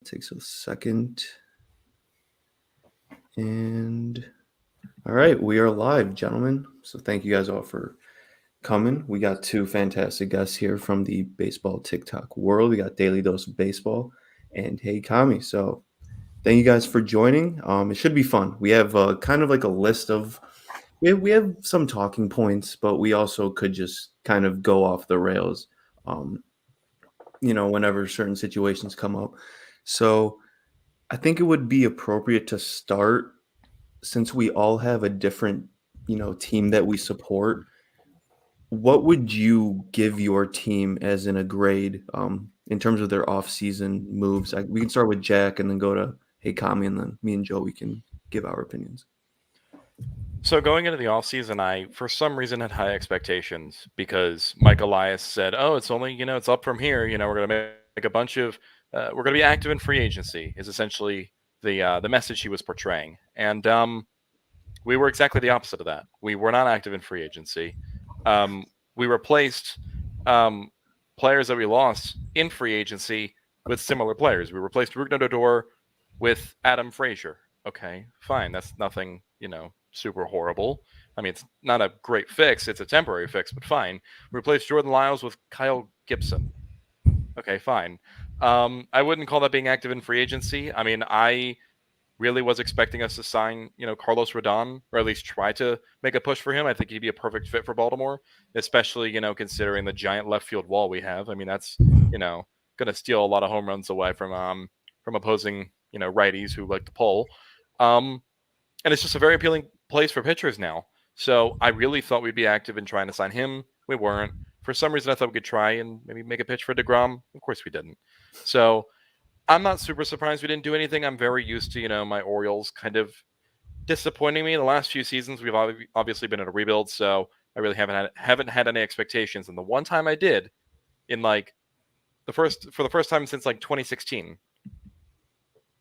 Takes a second. And all right, we are live, gentlemen. So thank you guys all for coming. We got two fantastic guests here from the baseball TikTok world. We got Daily Dose of Baseball and Hey Kami. So thank you guys for joining. It should be fun. We have kind of like a list of we have some talking points, but we also could just kind of go off the rails. Um, whenever certain situations come up. So I think it would be appropriate to start since we all have a different, team that we support. What would you give your team as in a grade in terms of their off-season moves? We can start with Jack and then go to Hey Kami, and then me and Joe, we can give our opinions. So going into the offseason, I for some reason had high expectations because Mike Elias said, "Oh, it's only it's up from here. We're going to make a bunch of we're going to be active in free agency." Is essentially the message he was portraying, and we were exactly the opposite of that. We were not active in free agency. We replaced players that we lost in free agency with similar players. We replaced Rougned Odor with Adam Frazier. Okay, fine. That's nothing, super horrible. I mean, it's not a great fix. It's a temporary fix, but fine. We replaced Jordan Lyles with Kyle Gibson. Okay, fine. I wouldn't call that being active in free agency. I mean, I really was expecting us to sign, Carlos Rodon, or at least try to make a push for him. I think he'd be a perfect fit for Baltimore, especially, considering the giant left field wall we have. I mean, that's, going to steal a lot of home runs away from opposing, righties who like to pull. Um, and it's just a very appealing place for pitchers now. So I really thought we'd be active in trying to sign him. We weren't. For some reason, I thought we could try and maybe make a pitch for DeGrom. Of course, we didn't. So I'm not super surprised we didn't do anything. I'm very used to, my Orioles kind of disappointing me. The last few seasons, we've obviously been in a rebuild, so I really haven't had any expectations. And the one time I did, in like for the first time since like 2016,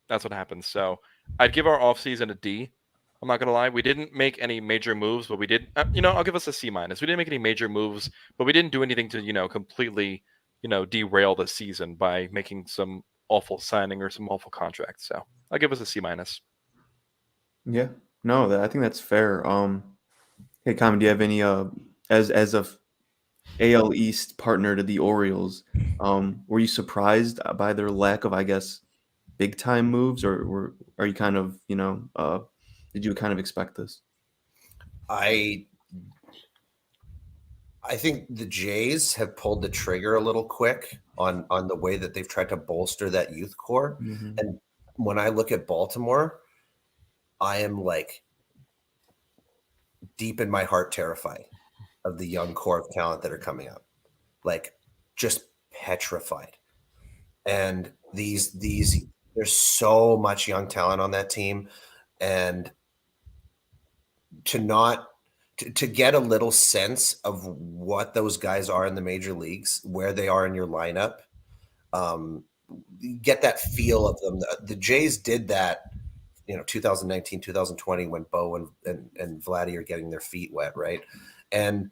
that's what happened. So I'd give our offseason a D. I'm not gonna lie, we didn't make any major moves, but we did. I'll give us a C minus. We didn't make any major moves, but we didn't do anything to completely derail the season by making some awful signing or some awful contracts. So I'll give us a C minus. Yeah, no, I think that's fair. Hey Kami, do you have any as a AL East partner to the Orioles? Were you surprised by their lack of, I guess, big time moves, or are you kind of, did you kind of expect this? I I think the Jays have pulled the trigger a little quick on the way that they've tried to bolster that youth core. Hmm. And when I look at Baltimore, I am like deep in my heart terrified of the young core of talent that are coming up. Like just petrified. And these there's so much young talent on that team. And to not to get a little sense of what those guys are in the major leagues, where they are in your lineup, um, get that feel of them. The Jays did that, 2019, 2020, when Bo and Vladdy are getting their feet wet, right? And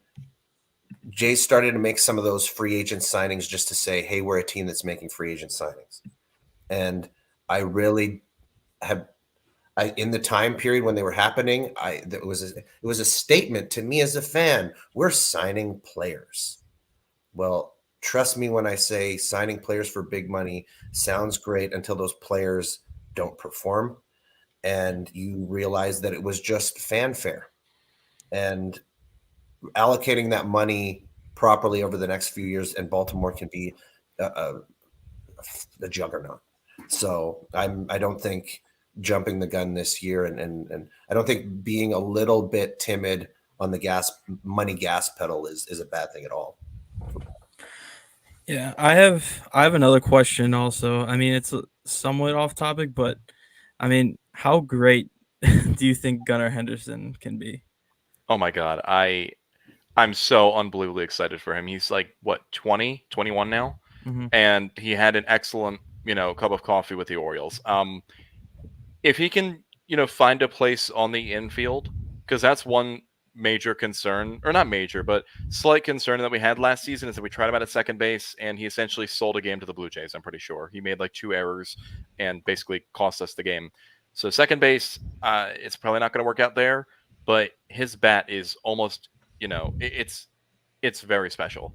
Jays started to make some of those free agent signings just to say, hey, we're a team that's making free agent signings. And I really have in the time period when they were happening, it was a statement to me as a fan. We're signing players. Well, trust me when I say signing players for big money sounds great until those players don't perform, and you realize that it was just fanfare. And allocating that money properly over the next few years, and Baltimore can be a juggernaut. So I don't think jumping the gun this year, and I don't think being a little bit timid on the gas pedal is a bad thing at all. Yeah, I have another question also. I mean, it's somewhat off topic, but I mean, how great do you think Gunnar Henderson can be? Oh my god, I'm so unbelievably excited for him. He's like what 20, 21 now, Hmm. and he had an excellent cup of coffee with the Orioles. If he can find a place on the infield, because that's one major concern, or not major, but slight concern that we had last season is that we tried him out at second base and he essentially sold a game to the Blue Jays. I'm pretty sure he made like 2 errors and basically cost us the game. So second base, it's probably not going to work out there, but his bat is almost, it's very special.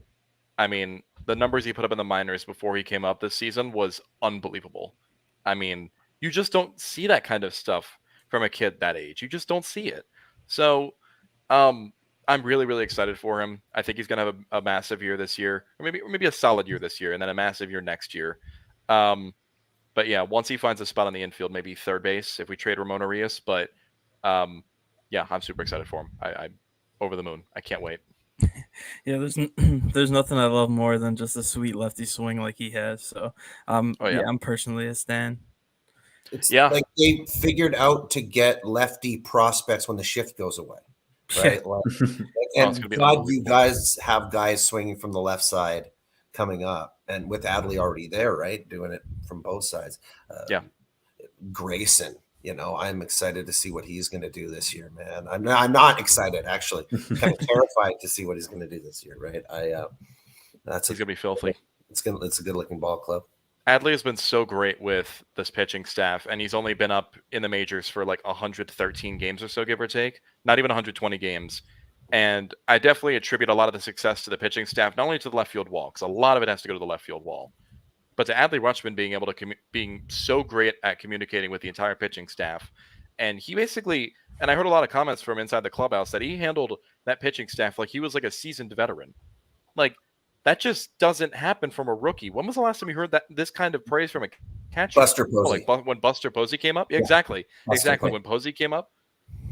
I mean, the numbers he put up in the minors before he came up this season was unbelievable. I mean, you just don't see that kind of stuff from a kid that age. You just don't see it. So, I'm really, really excited for him. I think he's going to have a massive year this year, or maybe a solid year this year, and then a massive year next year. But yeah, once he finds a spot on the infield, maybe third base if we trade Ramon Arias. But yeah, I'm super excited for him. I'm over the moon. I can't wait. Yeah, there's nothing I love more than just a sweet lefty swing like he has. So, I'm personally a stan. It's like they figured out to get lefty prospects when the shift goes away, right? And God, you guys have guys swinging from the left side coming up, and with Adley already there, right, doing it from both sides. Grayson, I'm excited to see what he's going to do this year, man. I'm not excited, actually. Kind of terrified to see what he's going to do this year, right? He's going to be filthy. It's a good looking ball club. Adley has been so great with this pitching staff, and he's only been up in the majors for like 113 games or so, give or take. Not even 120 games. And I definitely attribute a lot of the success to the pitching staff, not only to the left field wall, because a lot of it has to go to the left field wall, but to Adley Rutschman being able to being so great at communicating with the entire pitching staff. And he basically, and I heard a lot of comments from inside the clubhouse that he handled that pitching staff like he was like a seasoned veteran. Like, that just doesn't happen from a rookie. When was the last time you heard this kind of praise from a catcher? Buster Posey. Like when Buster Posey came up? Yeah, exactly. Exactly. When Posey came up,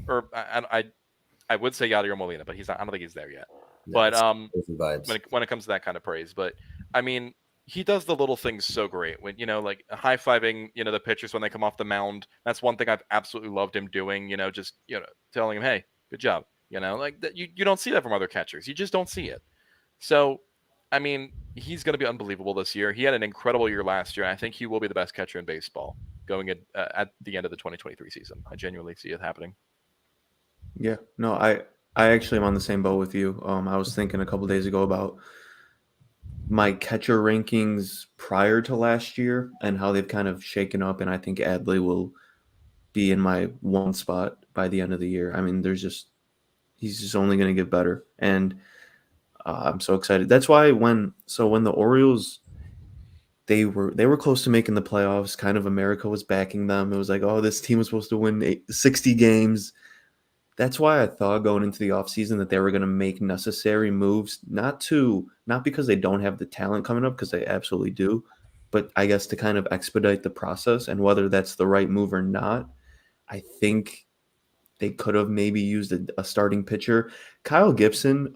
or I would say Yadier Molina, but he's not. I don't think he's there yet. No, but when it comes to that kind of praise, but I mean, he does the little things so great. When like high-fiving, the pitchers when they come off the mound. That's one thing I've absolutely loved him doing. Just telling him, hey, good job. Like that. You don't see that from other catchers. You just don't see it. So, I mean, he's going to be unbelievable this year. He had an incredible year last year, and I think he will be the best catcher in baseball going at the end of the 2023 season. I genuinely see it happening. Yeah, no, I actually am on the same boat with you. I was thinking a couple days ago about my catcher rankings prior to last year and how they've kind of shaken up, and I think Adley will be in my one spot by the end of the year. I mean, he's just only going to get better, and I'm so excited. That's why when the Orioles they were close to making the playoffs, kind of America was backing them. It was like, oh, this team was supposed to win 60 games. That's why I thought going into the offseason that they were going to make necessary moves, not because they don't have the talent coming up, because they absolutely do, but I guess to kind of expedite the process. And whether that's the right move or not, I think they could have maybe used a starting pitcher. Kyle Gibson,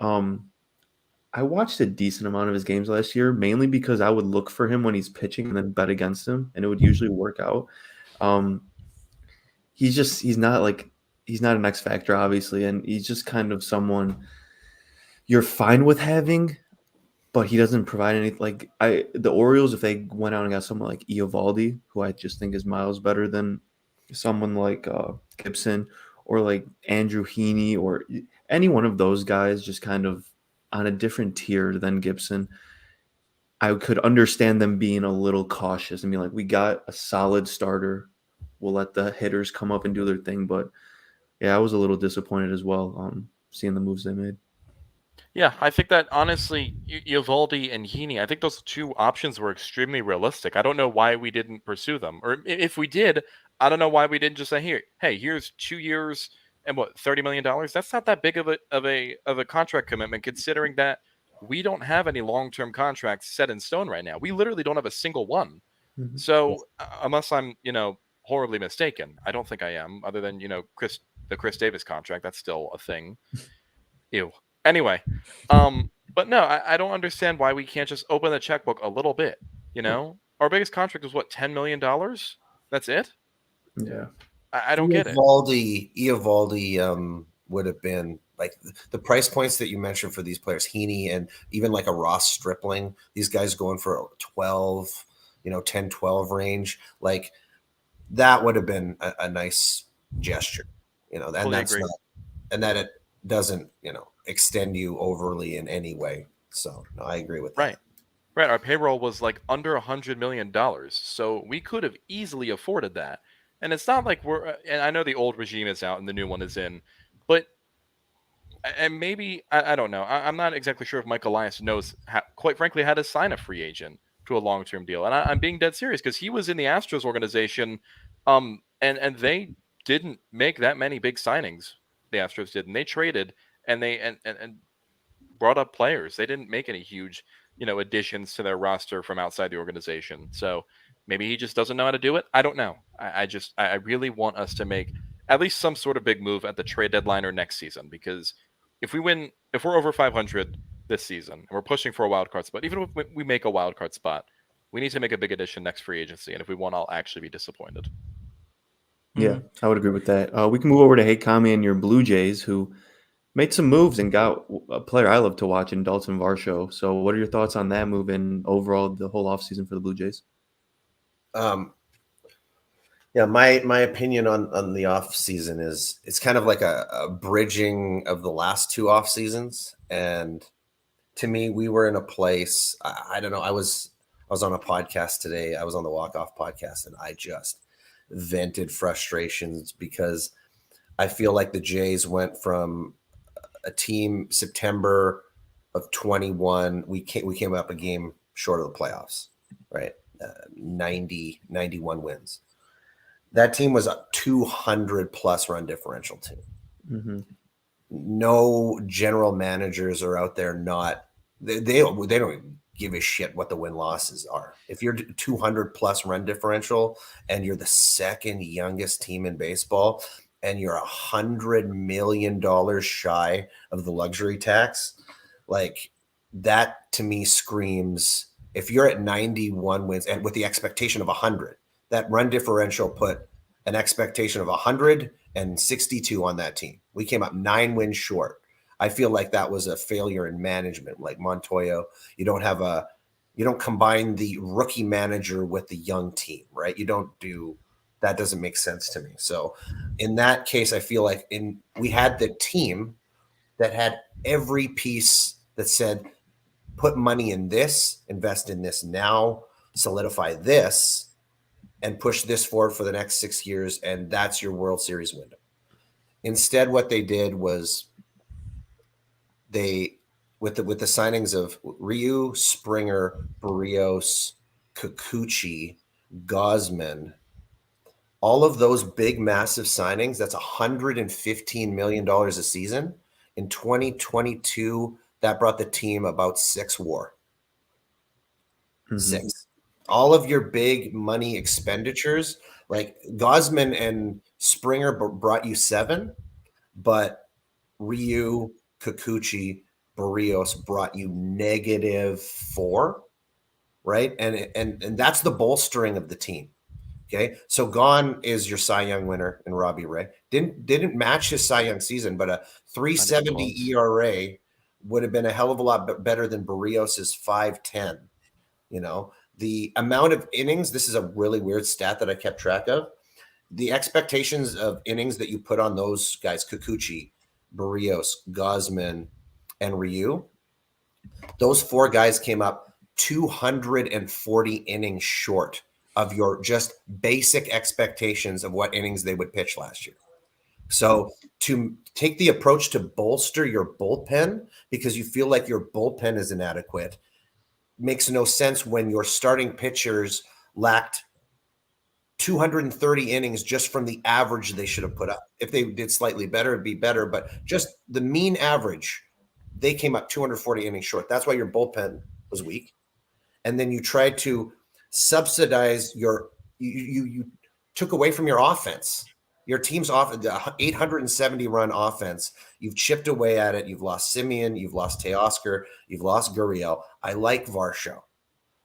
I watched a decent amount of his games last year, mainly because I would look for him when he's pitching and then bet against him, and it would usually work out. He's not an X factor, obviously, and he's just kind of someone you're fine with having, but he doesn't provide anything. Like the Orioles, if they went out and got someone like Eovaldi, who I just think is miles better than someone like Gibson or like Andrew Heaney or any one of those guys, just kind of on a different tier than Gibson, I could understand them being a little cautious and be like, we got a solid starter. We'll let the hitters come up and do their thing. But yeah, I was a little disappointed as well seeing the moves they made. Yeah, I think that honestly, Eovaldi and Heaney, I think those two options were extremely realistic. I don't know why we didn't pursue them. Or if we did, I don't know why we didn't just say, here's 2 years and $30 million. That's not that big of a contract commitment, considering that we don't have any long-term contracts set in stone right now. We literally don't have a single one. Mm-hmm. So unless I'm, horribly mistaken, I don't think I am, other than, the Chris Davis contract. That's still a thing. Ew. Anyway, but no, I don't understand why we can't just open the checkbook a little bit. Our biggest contract was $10 million. That's it. Yeah. I don't get it. Eovaldi would have been like the price points that you mentioned for these players, Heaney and even like a Ross Stripling, these guys going for 12, 10, 12 range. Like that would have been a nice gesture, that's agree. not, and that doesn't, extend you overly in any way. So no, I agree with that. Right. Right. Our payroll was like under $100 million. So we could have easily afforded that. And it's not like and I know the old regime is out and the new one is in, but, and maybe, I don't know. I'm not exactly sure if Mike Elias knows, quite frankly, how to sign a free agent to a long-term deal. And I'm being dead serious because he was in the Astros organization, and they didn't make that many big signings. The Astros did, and they traded and they and brought up players. They didn't make any huge, additions to their roster from outside the organization. So maybe he just doesn't know how to do it. I don't know. I really want us to make at least some sort of big move at the trade deadline or next season, because if we're over 500 this season and we're pushing for a wild card spot, even if we make a wild card spot, we need to make a big addition next free agency. And if we won't, I'll actually be disappointed. Yeah, I would agree with that. We can move over to Hey Kami and your Blue Jays, who made some moves and got a player I love to watch in Dalton Varsho. So what are your thoughts on that move and overall the whole offseason for the Blue Jays? Yeah, my opinion on the off season is it's kind of like a bridging of the last two off seasons. And to me, we were in a place, I don't know. I was on a podcast today. I was on the Walk Off podcast, and I just vented frustrations because I feel like the Jays went from a team September of 21. We came up a game short of the playoffs, right? 91 wins. That team was a 200 plus run differential team. Mm-hmm. No general managers are out there. They don't give a shit what the win losses are. If you're 200 plus run differential and you're the second youngest team in baseball and you're $100 million shy of the luxury tax, like that to me screams, if you're at 91 wins and with the expectation of 100, that run differential put an expectation of 162 on that team. We came up 9 wins short. I feel like that was a failure in management. Like Montoyo, you don't combine the rookie manager with the young team, right? That doesn't make sense to me. So in that case, I feel like we had the team that had every piece that said, put money in this, invest in this now, solidify this, and push this forward for the next 6 years, and that's your World Series window. Instead, what they did was with the signings of Ryu, Springer, Barrios, Kikuchi, Gosman, all of those big, massive signings, that's $115 million a season. In 2022, that brought the team about 6 WAR. Mm-hmm. 6. All of your big money expenditures, like Gosman and Springer brought you 7, but Ryu, Kikuchi, Barrios brought you -4, right? And that's the bolstering of the team. Okay, so gone is your Cy Young winner in Robbie Ray. Didn't match his Cy Young season, but a 3.70 ERA would have been a hell of a lot better than Barrios's 5.10. The amount of innings, this is a really weird stat that I kept track of. The expectations of innings that you put on those guys, Kikuchi, Barrios, Gosman, and Ryu, those 4 guys came up 240 innings short of your just basic expectations of what innings they would pitch last year. So to take the approach to bolster your bullpen because you feel like your bullpen is inadequate makes no sense when your starting pitchers lacked 230 innings just from the average they should have put up. If they did slightly better, it'd be better, but just the mean average, they came up 240 innings short. That's why your bullpen was weak. And then you tried to subsidize you took away from your offense. Your team's off the 870 run offense. You've chipped away at it. You've lost Simeon. You've lost Teoscar. You've lost Gurriel. I like Varsho,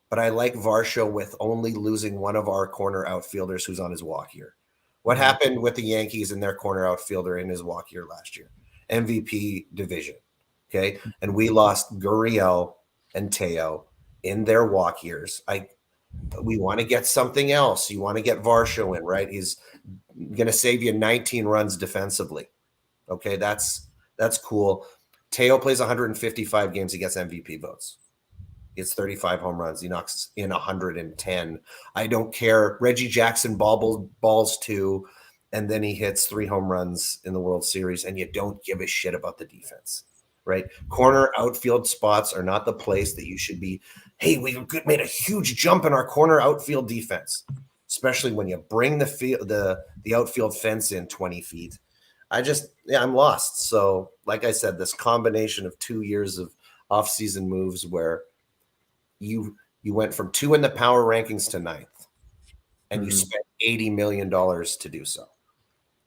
but I like Varsho with only losing one of our corner outfielders who's on his walk year. What happened with the Yankees and their corner outfielder in his walk year last year? MVP division. Okay. And we lost Gurriel and Teo in their walk years. We want to get something else. You want to get Varsho in, right? He's going to save you 19 runs defensively. Okay, that's That's cool. Teo plays 155 games. He gets MVP votes. He gets 35 home runs. He knocks in 110. I don't care. Reggie Jackson balls 2, and then he hits 3 home runs in the World Series, and you don't give a shit about the defense, right? Corner outfield spots are not the place that you should be. Hey, we made a huge jump in our corner outfield defense, especially when you bring the outfield fence in 20 feet. I'm lost. So, like I said, this combination of 2 years of off-season moves where you went from 2 in the power rankings to 9th, and you spent $80 million to do so.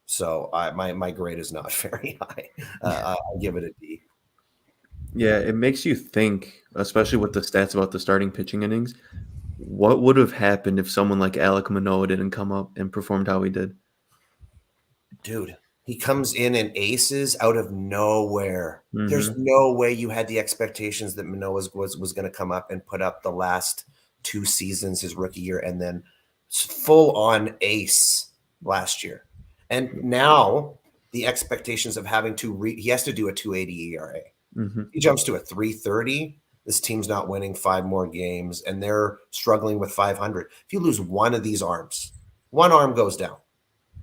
So my grade is not very high. I'll give it a D. Yeah, it makes you think, especially with the stats about the starting pitching innings, what would have happened if someone like Alek Manoah didn't come up and performed how he did? Dude, he comes in and aces out of nowhere. There's no way you had the expectations that Manoah was going to come up and put up the last 2 seasons, his rookie year, and then full on ace last year. And now the expectations of having to he has to do a 2.80 ERA. He jumps to a 3.30. This team's not winning 5 more games, and they're struggling with 500. If you lose one of these arms, one arm goes down.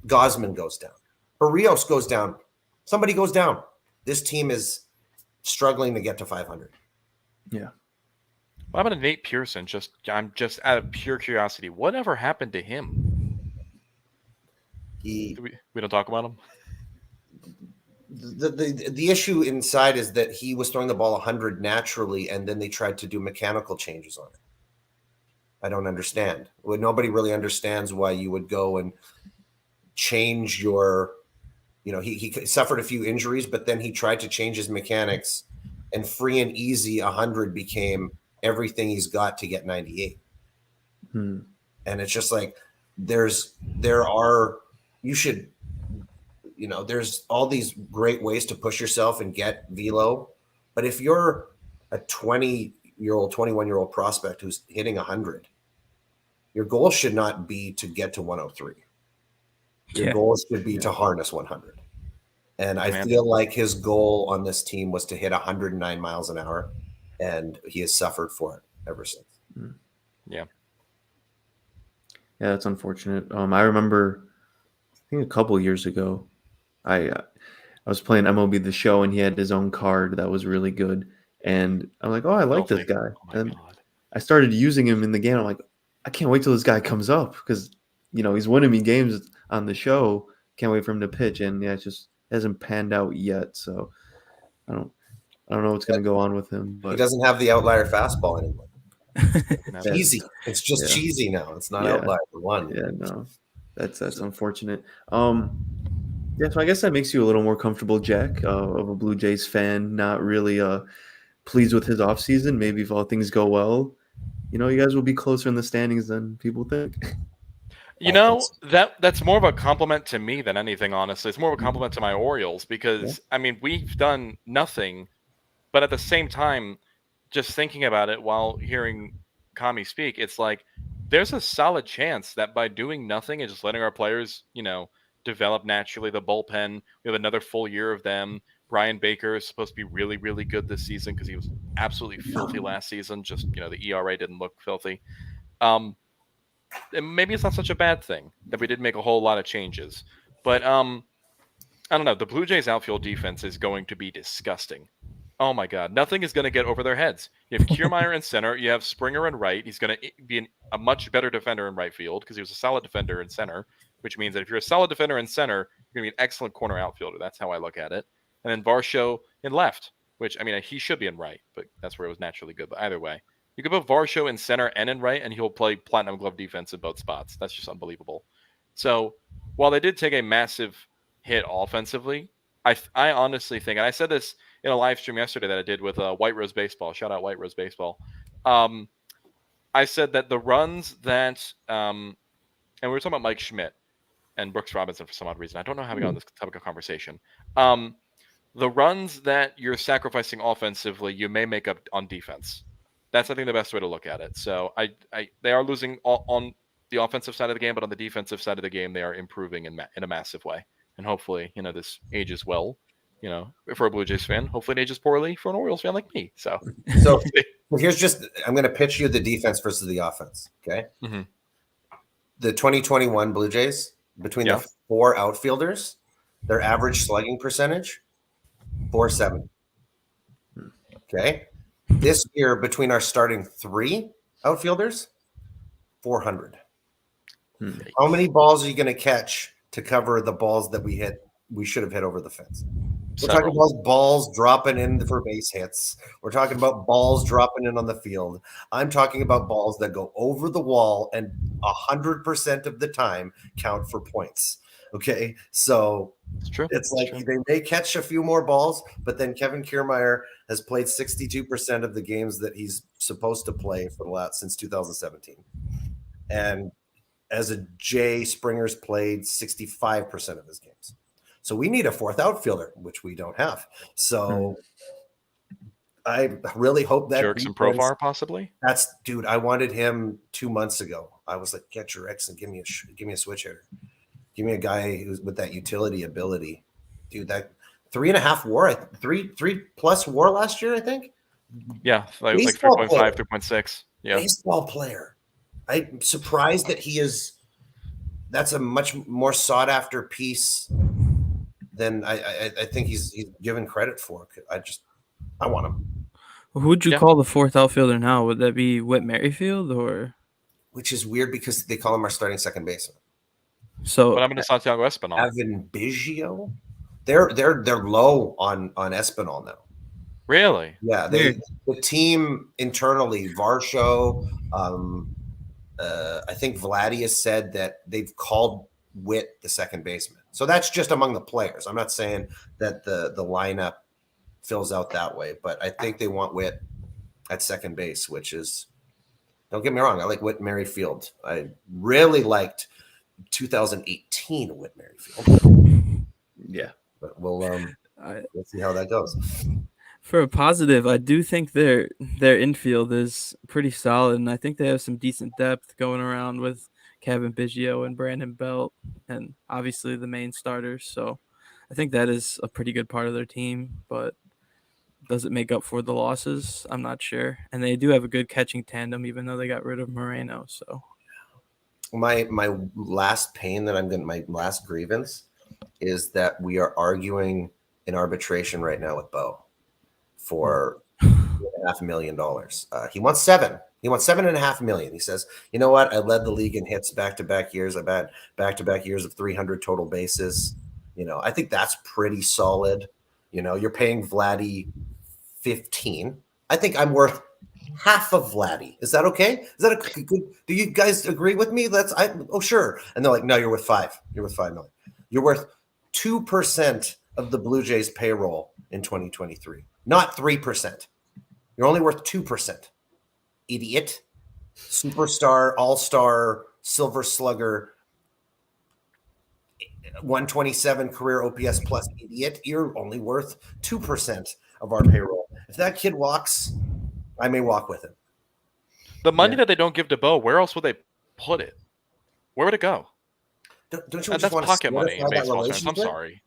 Gosman goes down. Barrios goes down. Somebody goes down. This team is struggling to get to 500. Yeah. What about Nate Pearson? I'm just out of pure curiosity. Whatever happened to him? We don't talk about him. The issue inside is that he was throwing the ball 100 naturally, and then they tried to do mechanical changes on it. I don't understand. Well, nobody really understands why you would go and change your, he suffered a few injuries, but then he tried to change his mechanics, and free and easy 100 became everything he's got to get 98. And it's just like there's all these great ways to push yourself and get velo, but if you're a 20-year-old, 21-year-old prospect who's hitting 100, your goal should not be to get to 103. Your goal should be to harness 100. And I feel like his goal on this team was to hit 109 miles an hour, and he has suffered for it ever since. Yeah. Yeah, that's unfortunate. I remember, I think a couple years ago, I was playing MLB The Show, and he had his own card that was really good. And I'm like, oh, I like this guy. And I started using him in the game. I'm like, I can't wait till this guy comes up because, he's winning me games on the show. Can't wait for him to pitch. And yeah, it just hasn't panned out yet. So I don't know what's going to go on with him. But he doesn't have the outlier fastball anymore. Cheesy. It's just cheesy now. It's not outlier for one. Yeah, no, that's unfortunate. Yeah, so I guess that makes you a little more comfortable, Jack, of a Blue Jays fan, not really pleased with his offseason. Maybe if all things go well, you guys will be closer in the standings than people think. That's more of a compliment to me than anything, honestly. It's more of a compliment to my Orioles because, we've done nothing, but at the same time, just thinking about it while hearing Kami speak, it's like there's a solid chance that by doing nothing and just letting our players, develop naturally, the bullpen, we have another full year of them. Brian Baker is supposed to be really, really good this season because he was absolutely filthy last season. Just, the ERA didn't look filthy. And maybe it's not such a bad thing that we did make a whole lot of changes. But I don't know. The Blue Jays outfield defense is going to be disgusting. Oh my God. Nothing is going to get over their heads. You have Kiermaier in center. You have Springer in right. He's going to be a much better defender in right field because he was a solid defender in center, which means that if you're a solid defender in center, you're going to be an excellent corner outfielder. That's how I look at it. And then Varsho in left, which, he should be in right, but that's where it was naturally good. But either way, you could put Varsho in center and in right, and he'll play platinum glove defense in both spots. That's just unbelievable. So while they did take a massive hit offensively, I honestly think, and I said this in a live stream yesterday that I did with White Rose Baseball. Shout out White Rose Baseball. I said that the runs that, and we were talking about Mike Schmidt and Brooks Robinson for some odd reason. I don't know how we got on this topic of conversation. The runs that you're sacrificing offensively, you may make up on defense. That's, I think, the best way to look at it. So they are losing on the offensive side of the game, but on the defensive side of the game, they are improving in a massive way. And hopefully, this ages well. if we're a Blue Jays fan, hopefully it ages poorly for an Orioles fan like me. So So I'm going to pitch you the defense versus the offense. Okay. Mhm. The 2021 Blue Jays, between Yeah. the 4 outfielders, their average slugging percentage, 470. Okay. This year, between our starting 3 outfielders, 400. How many balls are you going to catch to cover the balls that we should have hit over the fence? We're talking about balls dropping in for base hits. We're talking about balls dropping in on the field. I'm talking about balls that go over the wall and 100% of the time count for points. Okay, so It's true. it's like they may catch a few more balls, but then Kevin Kiermaier has played 62% of the games that he's supposed to play for the last since 2017, and as a Jay, Springer's played 65% of his games. So we need a 4th outfielder, which we don't have. So I really hope that Jurickson Profar possibly. Dude, I wanted him 2 months ago. I was like, get your X and give me a switch hitter. Give me a guy who's with that utility ability. Dude, that 3.5 WAR, 3+ WAR last year, I think. Yeah, like Baseball 3.5, player. 3.6. Yeah. Baseball player. I'm surprised that that's a much more sought after piece than I think he's given credit for. I want him. Who would you call the 4th outfielder now? Would that be Whit Merrifield or? Which is weird because they call him our starting second baseman. So what happened to Santiago Espinal? Evan Biggio. They're low on Espinal now. Really? Yeah, the team internally, Varsho, I think Vladdy has said that they've called Whit the second baseman. So that's just among the players. I'm not saying that the lineup fills out that way, but I think they want Whit at second base, which is, don't get me wrong, I like Whit Merrifield. I really liked 2018 Whit Merrifield. Yeah. But we'll see how that goes. For a positive, I do think their infield is pretty solid, and I think they have some decent depth going around with Kevin Biggio and Brandon Belt, and obviously the main starters. So I think that is a pretty good part of their team, but does it make up for the losses? I'm not sure. And they do have a good catching tandem, even though they got rid of Moreno. So my last pain that I'm getting, my last grievance is that we are arguing in arbitration right now with Bo for $2.5 million. He wants $7 million. He wants $7.5 million. He says, you know what? I led the league in hits back-to-back years. I've had back-to-back years of 300 total bases. I think that's pretty solid. You're paying Vladdy 15. I think I'm worth half of Vladdy. Is that okay? Is that a good? Do you guys agree with me? Sure. And they're like, no, you're worth 5. You're worth $5 million. You're worth 2% of the Blue Jays payroll in 2023, not 3%. You're only worth 2%. Idiot. Superstar, all-star, silver slugger, 127 career OPS plus idiot. You're only worth 2% of our payroll. If that kid walks, I may walk with him. The money that they don't give to Bo, where else would they put it? Where would it go? Don't you And just that's want pocket money in that baseball terms. I'm relationship? sorry.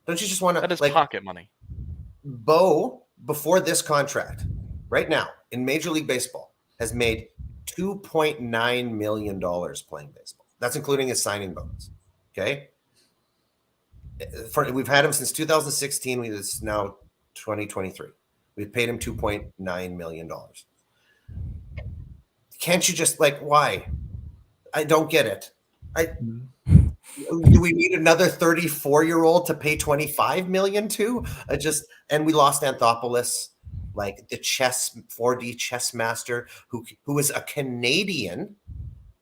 Don't you just want to? That is pocket money. Bo, before this contract, right now in Major League Baseball, has made $2.9 million playing baseball. That's including his signing bonus. Okay. We've had him since 2016. It's now 2023. We've paid him $2.9 million. Can't you just why? I don't get it. Do we need another 34-year-old to pay $25 million to? And we lost Anthopoulos, like the 4D chess master who was a Canadian.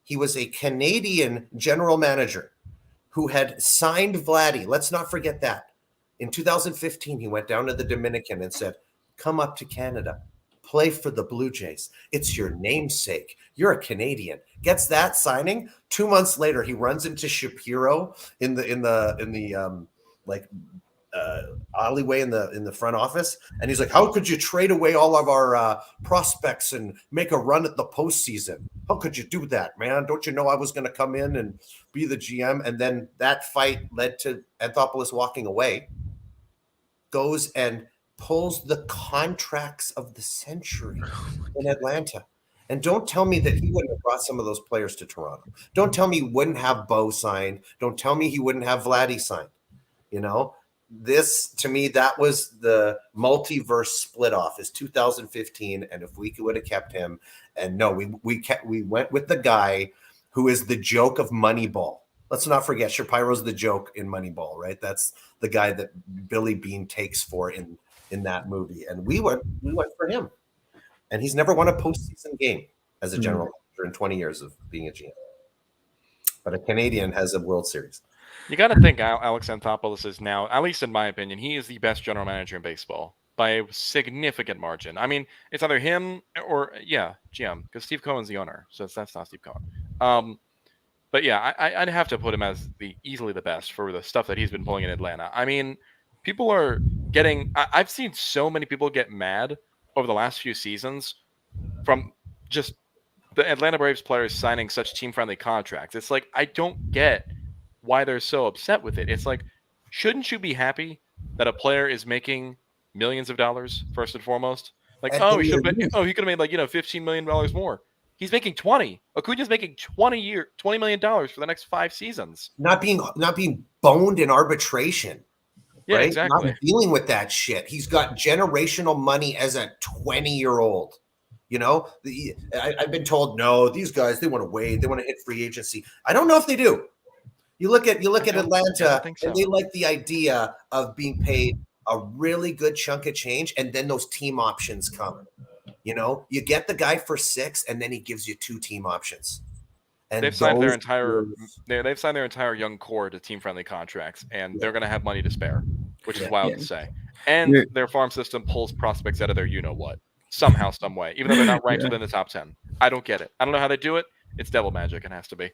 He was a Canadian general manager who had signed Vladdy. Let's not forget that. In 2015, he went down to the Dominican and said, come up to Canada, play for the Blue Jays. It's your namesake. You're a Canadian. Gets that signing. 2 months later, he runs into Shapiro in the alleyway in the front office, and he's like, "How could you trade away all of our prospects and make a run at the postseason? How could you do that, man? Don't you know I was going to come in and be the GM?" And then that fight led to Anthopoulos walking away. goes and pulls the contracts of the century in Atlanta. And don't tell me that he wouldn't have brought some of those players to Toronto. Don't tell me he wouldn't have Bo signed. Don't tell me he wouldn't have Vladdy signed. You know, this to me, that was the multiverse split off is 2015. And if we would have kept him, and no, we went with the guy who is the joke of Moneyball. Let's not forget Shapiro's the joke in Moneyball, right? That's the guy that Billy Beane takes for in that movie. And we went for him. And he's never won a postseason game as a general manager in 20 years of being a GM. But a Canadian has a World Series. You got to think Alex Anthopoulos is now, at least in my opinion, he is the best general manager in baseball by a significant margin. I mean, it's either him or, GM, because Steve Cohen's the owner. So that's not Steve Cohen. But yeah, I'd have to put him as easily the best for the stuff that he's been pulling in Atlanta. I mean, people are getting, I've seen so many people get mad over the last few seasons from just the Atlanta Braves players signing such team-friendly contracts. It's like, I don't get why they're so upset with it. It's like, shouldn't you be happy that a player is making millions of dollars first and foremost? Like, And he could have made like, $15 million more. He's making 20. Acuna's making $20 million for the next 5 seasons. Not being boned in arbitration. Yeah, right? exactly. Not dealing with that shit. He's got generational money as a 20-year-old. You know, I've been told, no, these guys, they want to wait. They want to hit free agency. I don't know if they do. You look at Atlanta, and they like the idea of being paid a really good chunk of change, and then those team options come. You know, you get the guy for 6, and then he gives you 2 team options. And they've signed their entire young core to team-friendly contracts, and they're going to have money to spare, which is wild to say. And their farm system pulls prospects out of their you-know-what, somehow, some way, even though they're not ranked within the top 10. I don't get it. I don't know how they do it. It's devil magic. It has to be.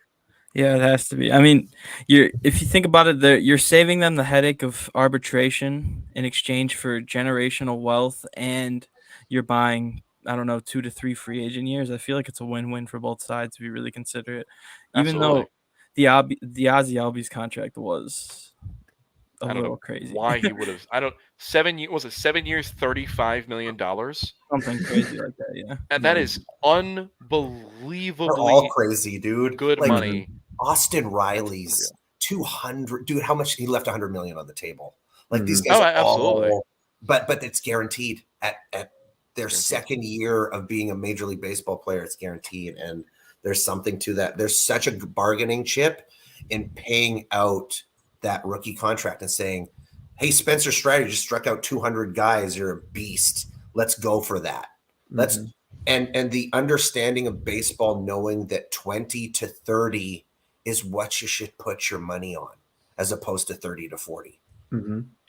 Yeah, it has to be. I mean, if you think about it, you're saving them the headache of arbitration in exchange for generational wealth, and you're buying, I don't know, 2 to 3 free agent years. I feel like it's a win-win for both sides if you really consider it. Even though the Ozzy Albies contract was a little crazy. Why he would have? 7 years, was it 7 years, $35 million? Something crazy like that, yeah. And that is unbelievably They're all crazy, dude. Good money. Austin Riley's 200, dude. How much he left? $100 million on the table. Like these guys, absolutely. But it's guaranteed at their second year of being a Major League Baseball player. It's guaranteed, and there's something to that. There's such a bargaining chip in paying out that rookie contract and saying, "Hey, Spencer Strider just struck out 200 guys. You're a beast. Let's go for that." Let's and the understanding of baseball, knowing that 20 to 30 is what you should put your money on, as opposed to 30 to 40.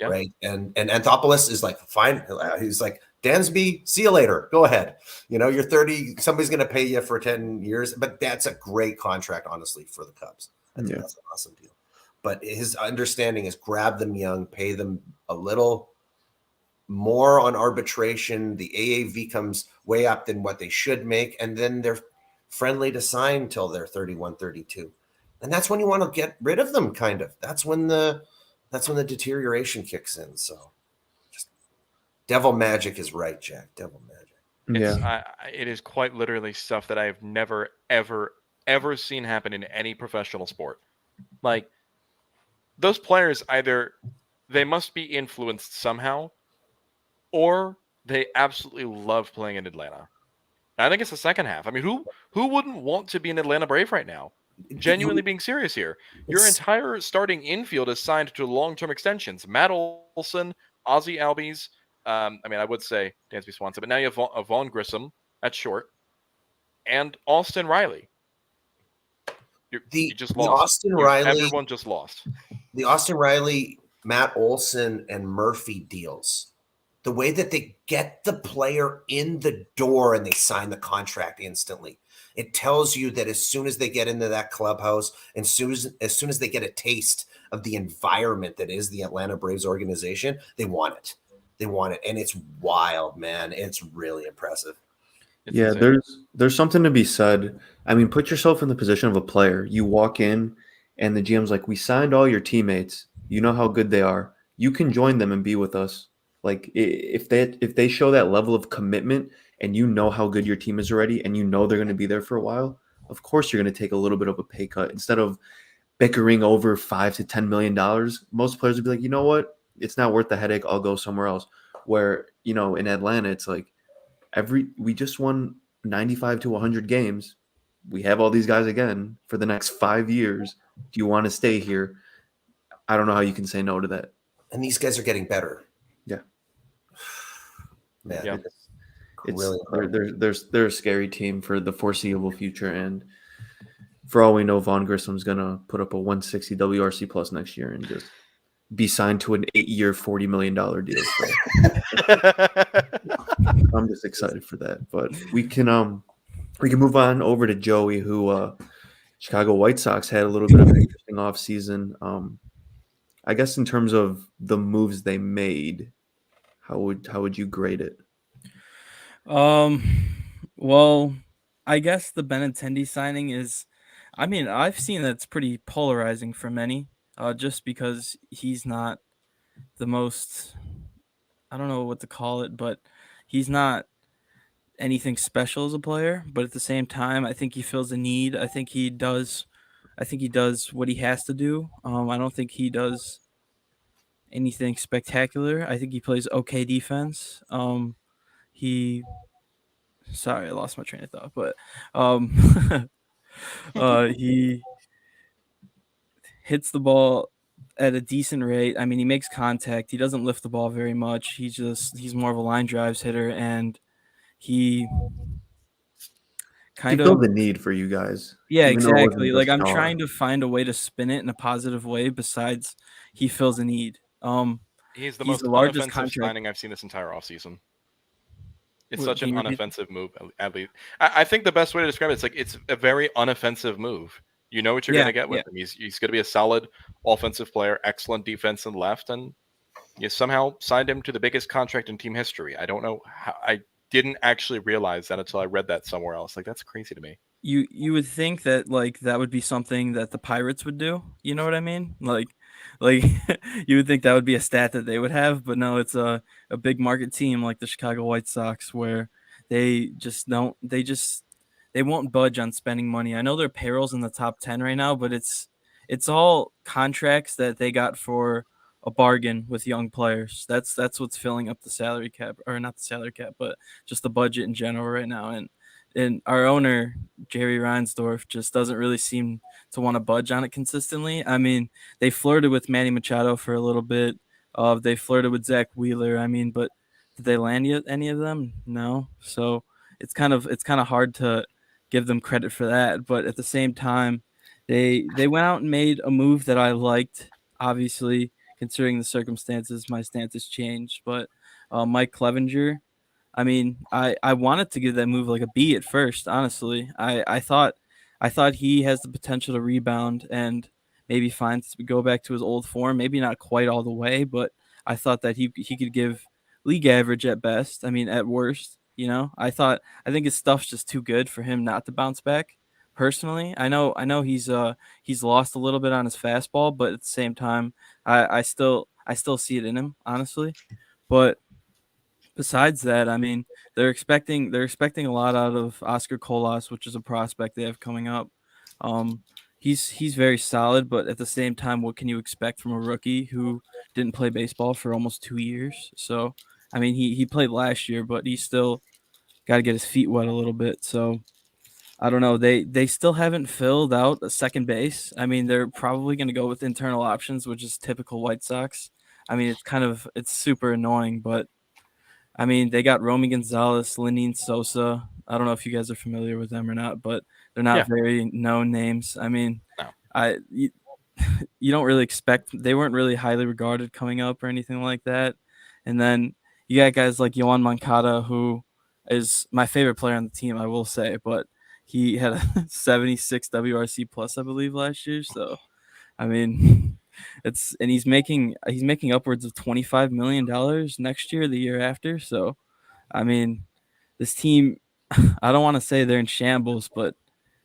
Right. And Anthopoulos is like, fine. He's like, Dansby, see you later. Go ahead. You know, you're 30. Somebody's going to pay you for 10 years. But that's a great contract, honestly, for the Cubs. I think that's an awesome deal. But his understanding is grab them young, pay them a little more on arbitration. The AAV comes way up than what they should make. And then they're friendly to sign till they're 31, 32. And that's when you want to get rid of them, kind of. That's when the deterioration kicks in. So just devil magic is right, Jack. Devil magic. It is quite literally stuff that I have never, ever, ever seen happen in any professional sport. Like, those players, either they must be influenced somehow, or they absolutely love playing in Atlanta. I think it's the second half. I mean, who wouldn't want to be an Atlanta Brave right now? Genuinely being serious here. Your entire starting infield is signed to long-term extensions. Matt Olson, Ozzy Albies. I mean, I would say Dansby Swanson, but now you have Vaughn Grissom at short, and Austin Riley. You just lost. Everyone just lost. The Austin Riley, Matt Olson, and Murphy deals. The way that they get the player in the door and they sign the contract instantly. It tells you that as soon as they get into that clubhouse, and as soon as they get a taste of the environment that is the Atlanta Braves organization, they want it. They want it. And it's wild, man. It's really impressive. There's something to be said. I mean, put yourself in the position of a player. You walk in and the GM's like, we signed all your teammates. You know how good they are. You can join them and be with us Like if they show that level of commitment and you know how good your team is already and you know they're going to be there for a while, of course you're going to take a little bit of a pay cut instead of bickering over $5 to $10 million. Most players would be like, you know what, it's not worth the headache. I'll go somewhere else. Where in Atlanta, it's like we just won 95 to 100 games. We have all these guys again for the next 5 years. Do you want to stay here? I don't know how you can say no to that. And these guys are getting better. Yeah. Man, Yeah. It's really they're a scary team for the foreseeable future, and for all we know, Vaughn Grissom's gonna put up a 160 WRC plus next year and just be signed to an 8-year, $40 million deal. So I'm just excited for that. But we can move on over to Joey, who Chicago White Sox had a little bit of an interesting offseason. I guess in terms of the moves they made, how would you grade it? Well, I guess the Benintendi signing is, I mean, I've seen that's pretty polarizing for many, just because he's not the most, I don't know what to call it, but he's not anything special as a player. But at the same time, I think he fills a need. I think he does what he has to do. I don't think he does anything spectacular. I think he plays okay defense. Sorry, I lost my train of thought, but he hits the ball at a decent rate. I mean, he makes contact. He doesn't lift the ball very much. He's more of a line drives hitter, and he kind He filled of the need for you guys. yeah, even though it wasn't exactly. the Like I'm star. trying to find a way to spin it in a positive way. Besides, he fills a need. He's the He's most the largest unoffensive contract. signing I've seen this entire offseason. It's What, such can an you repeat? unoffensive move. At least, I think the best way to describe it is like it's a very unoffensive move. You know what you're Yeah, going to get with him. He's going to be a solid offensive player, excellent defense and left, and you somehow signed him to the biggest contract in team history. I don't know how. I didn't actually realize that until I read that somewhere else. Like that's crazy to me. You would think that like that would be something that the Pirates would do. You know what I mean? Like you would think that would be a stat that they would have, but no, it's a big market team like the Chicago White Sox where they just don't they won't budge on spending money. I know their payroll's in the top 10 right now, but it's all contracts that they got for a bargain with young players. That's what's filling up the salary cap, or not the salary cap, but just the budget in general right now. And our owner, Jerry Reinsdorf, just doesn't really seem to want to budge on it consistently. I mean, they flirted with Manny Machado for a little bit. They flirted with Zach Wheeler. I mean, but did they land yet any of them? No. So it's kind of hard to give them credit for that. But at the same time, they went out and made a move that I liked. Obviously, considering the circumstances, my stance has changed. But Mike Clevenger, I mean, I wanted to give that move like a B at first. Honestly, I thought he has the potential to rebound and maybe go back to his old form. Maybe not quite all the way, but I thought that he could give league average at best. I mean, at worst, I think his stuff's just too good for him not to bounce back. Personally, I know he's lost a little bit on his fastball, but at the same time, I still see it in him, honestly. But besides that, I mean, they're expecting a lot out of Oscar Colas, which is a prospect they have coming up. He's very solid, but at the same time, what can you expect from a rookie who didn't play baseball for almost 2 years? So, I mean, he played last year, but he's still got to get his feet wet a little bit. So, I don't know. They still haven't filled out a second base. I mean, they're probably going to go with internal options, which is typical White Sox. I mean, it's super annoying, but I mean, they got Romy Gonzalez, Lenyn Sosa. I don't know if you guys are familiar with them or not, but they're not very known names. I mean, No. You don't really expect, they weren't really highly regarded coming up or anything like that. And then you got guys like Yohan Moncada, who is my favorite player on the team, I will say, but he had a 76 WRC plus, I believe, last year. So, I mean, he's making upwards of $25 million next year, the year after. So, I mean, this team, I don't want to say they're in shambles, but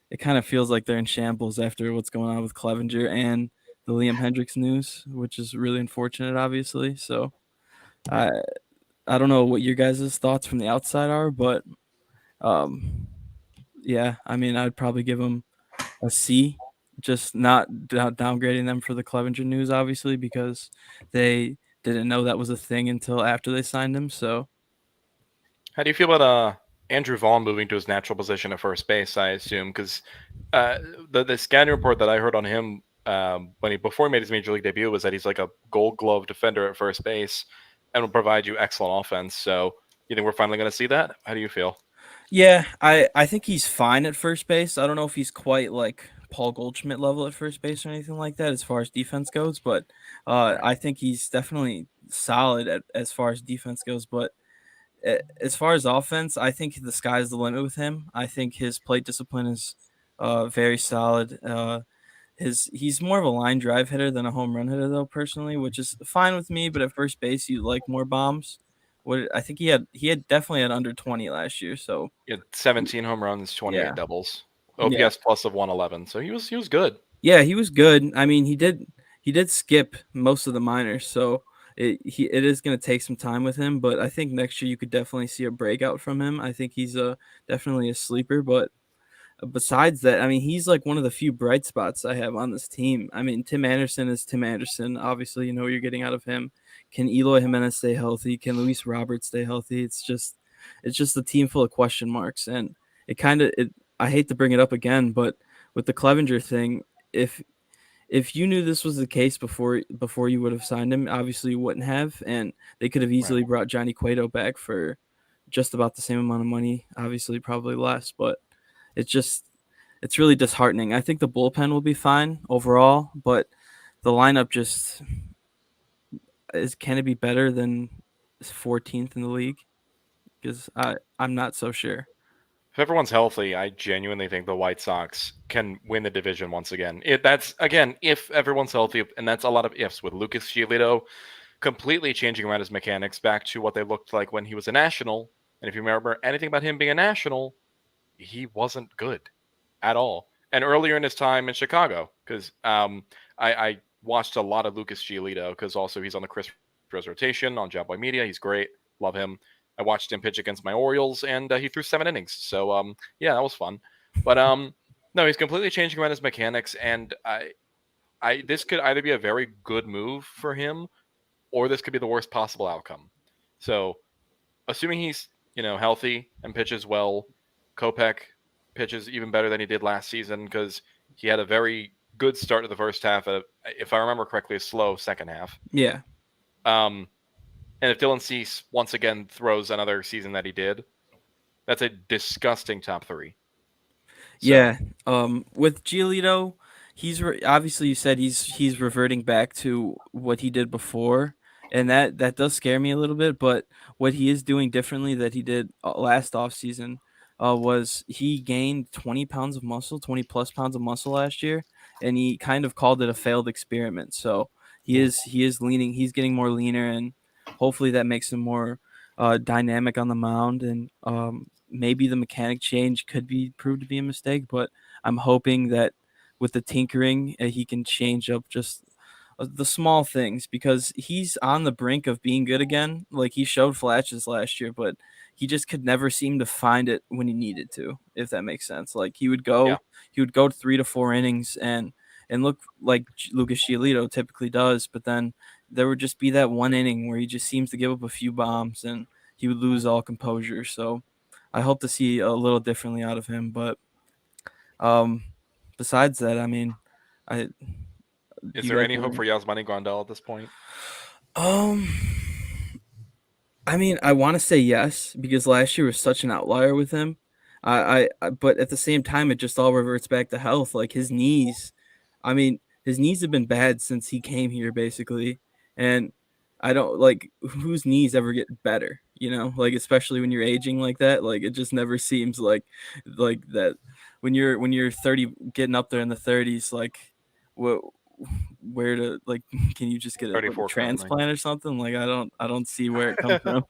it kind of feels like they're in shambles after what's going on with Clevenger and the Liam Hendricks news, which is really unfortunate, obviously. So, I don't know what your guys' thoughts from the outside are, but yeah, I mean, I'd probably give him a C, just not downgrading them for the Clevenger news, obviously, because they didn't know that was a thing until after they signed him. So How do you feel about Andrew Vaughn moving to his natural position at first base? I assume because the scouting report that I heard on him before he made his major league debut was that he's like a Gold Glove defender at first base and will provide you excellent offense. So you think we're finally going to see that? How do you feel? yeah, I think he's fine at first base. I don't know if he's quite like Paul Goldschmidt level at first base or anything like that as far as defense goes, but I think he's definitely solid as far as defense goes. But as far as offense, I think the sky's the limit with him. I think his plate discipline is very solid. He's more of a line drive hitter than a home run hitter, though, personally, which is fine with me. But at first base, you like more bombs. What I think he had definitely had under 20 last year. So He had 17 home runs, 28 Yeah. doubles, OPS Yeah. plus of 111. So he was good. yeah, he was good. I mean, he did skip most of the minors, so it is going to take some time with him. But I think next year you could definitely see a breakout from him. I think he's definitely a sleeper. But besides that, I mean, he's like one of the few bright spots I have on this team. I mean, Tim Anderson is Tim Anderson. Obviously, you know what you're getting out of him. Can Eloy Jimenez stay healthy? Can Luis Roberts stay healthy? It's just a team full of question marks. And I hate to bring it up again, but with the Clevenger thing, if you knew this was the case before you would have signed him, obviously you wouldn't have. And they could have easily brought Johnny Cueto back for just about the same amount of money, obviously probably less, but it's really disheartening. I think the bullpen will be fine overall, but the lineup can it be better than 14th in the league? Because I'm not so sure. If everyone's healthy, I genuinely think the White Sox can win the division once again. That's again if everyone's healthy, and that's a lot of ifs with Lucas Giolito completely changing around his mechanics back to what they looked like when he was a National. And if you remember anything about him being a National, he wasn't good at all. And earlier in his time in Chicago, because I watched a lot of Lucas Giolito because also he's on the Chris Rose rotation on Jab Boy Media. He's great, love him. I watched him pitch against my Orioles, and he threw 7 innings. So yeah, that was fun. But no, he's completely changing around his mechanics, and this could either be a very good move for him, or this could be the worst possible outcome. So, assuming he's healthy and pitches well, Kopech pitches even better than he did last season because he had a very good start to the first half. If I remember correctly, a slow second half. Yeah. And if Dylan Cease once again throws another season that he did, that's a disgusting top 3. So, Yeah. With Giolito, obviously you said he's reverting back to what he did before, and that does scare me a little bit. But what he is doing differently that he did last offseason was he gained 20 pounds of muscle, 20 plus pounds of muscle last year, and he kind of called it a failed experiment. So he is leaning, he's getting more leaner, and hopefully that makes him more dynamic on the mound. And maybe the mechanic change could be proved to be a mistake, but I'm hoping that with the tinkering, he can change up just the small things, because he's on the brink of being good again. Like, he showed flashes last year, but he just could never seem to find it when he needed to, if that makes sense. Like, he would go 3 to 4 innings and look like Lucas Giolito typically does, but then there would just be that one inning where he just seems to give up a few bombs and he would lose all composure. So I hope to see a little differently out of him. But besides that, I mean, is there any hope for Yasmani Grandal at this point? I mean, I want to say yes, because last year was such an outlier with him. But at the same time, it just all reverts back to health. Like, his knees, I mean, his knees have been bad since he came here, basically. And I don't like whose knees ever get better, like, especially when you're aging like that. Like, it just never seems like that when you're 30, getting up there in the 30s, like, where to, like, can you just get a transplant or something? Like, I don't see where it comes from.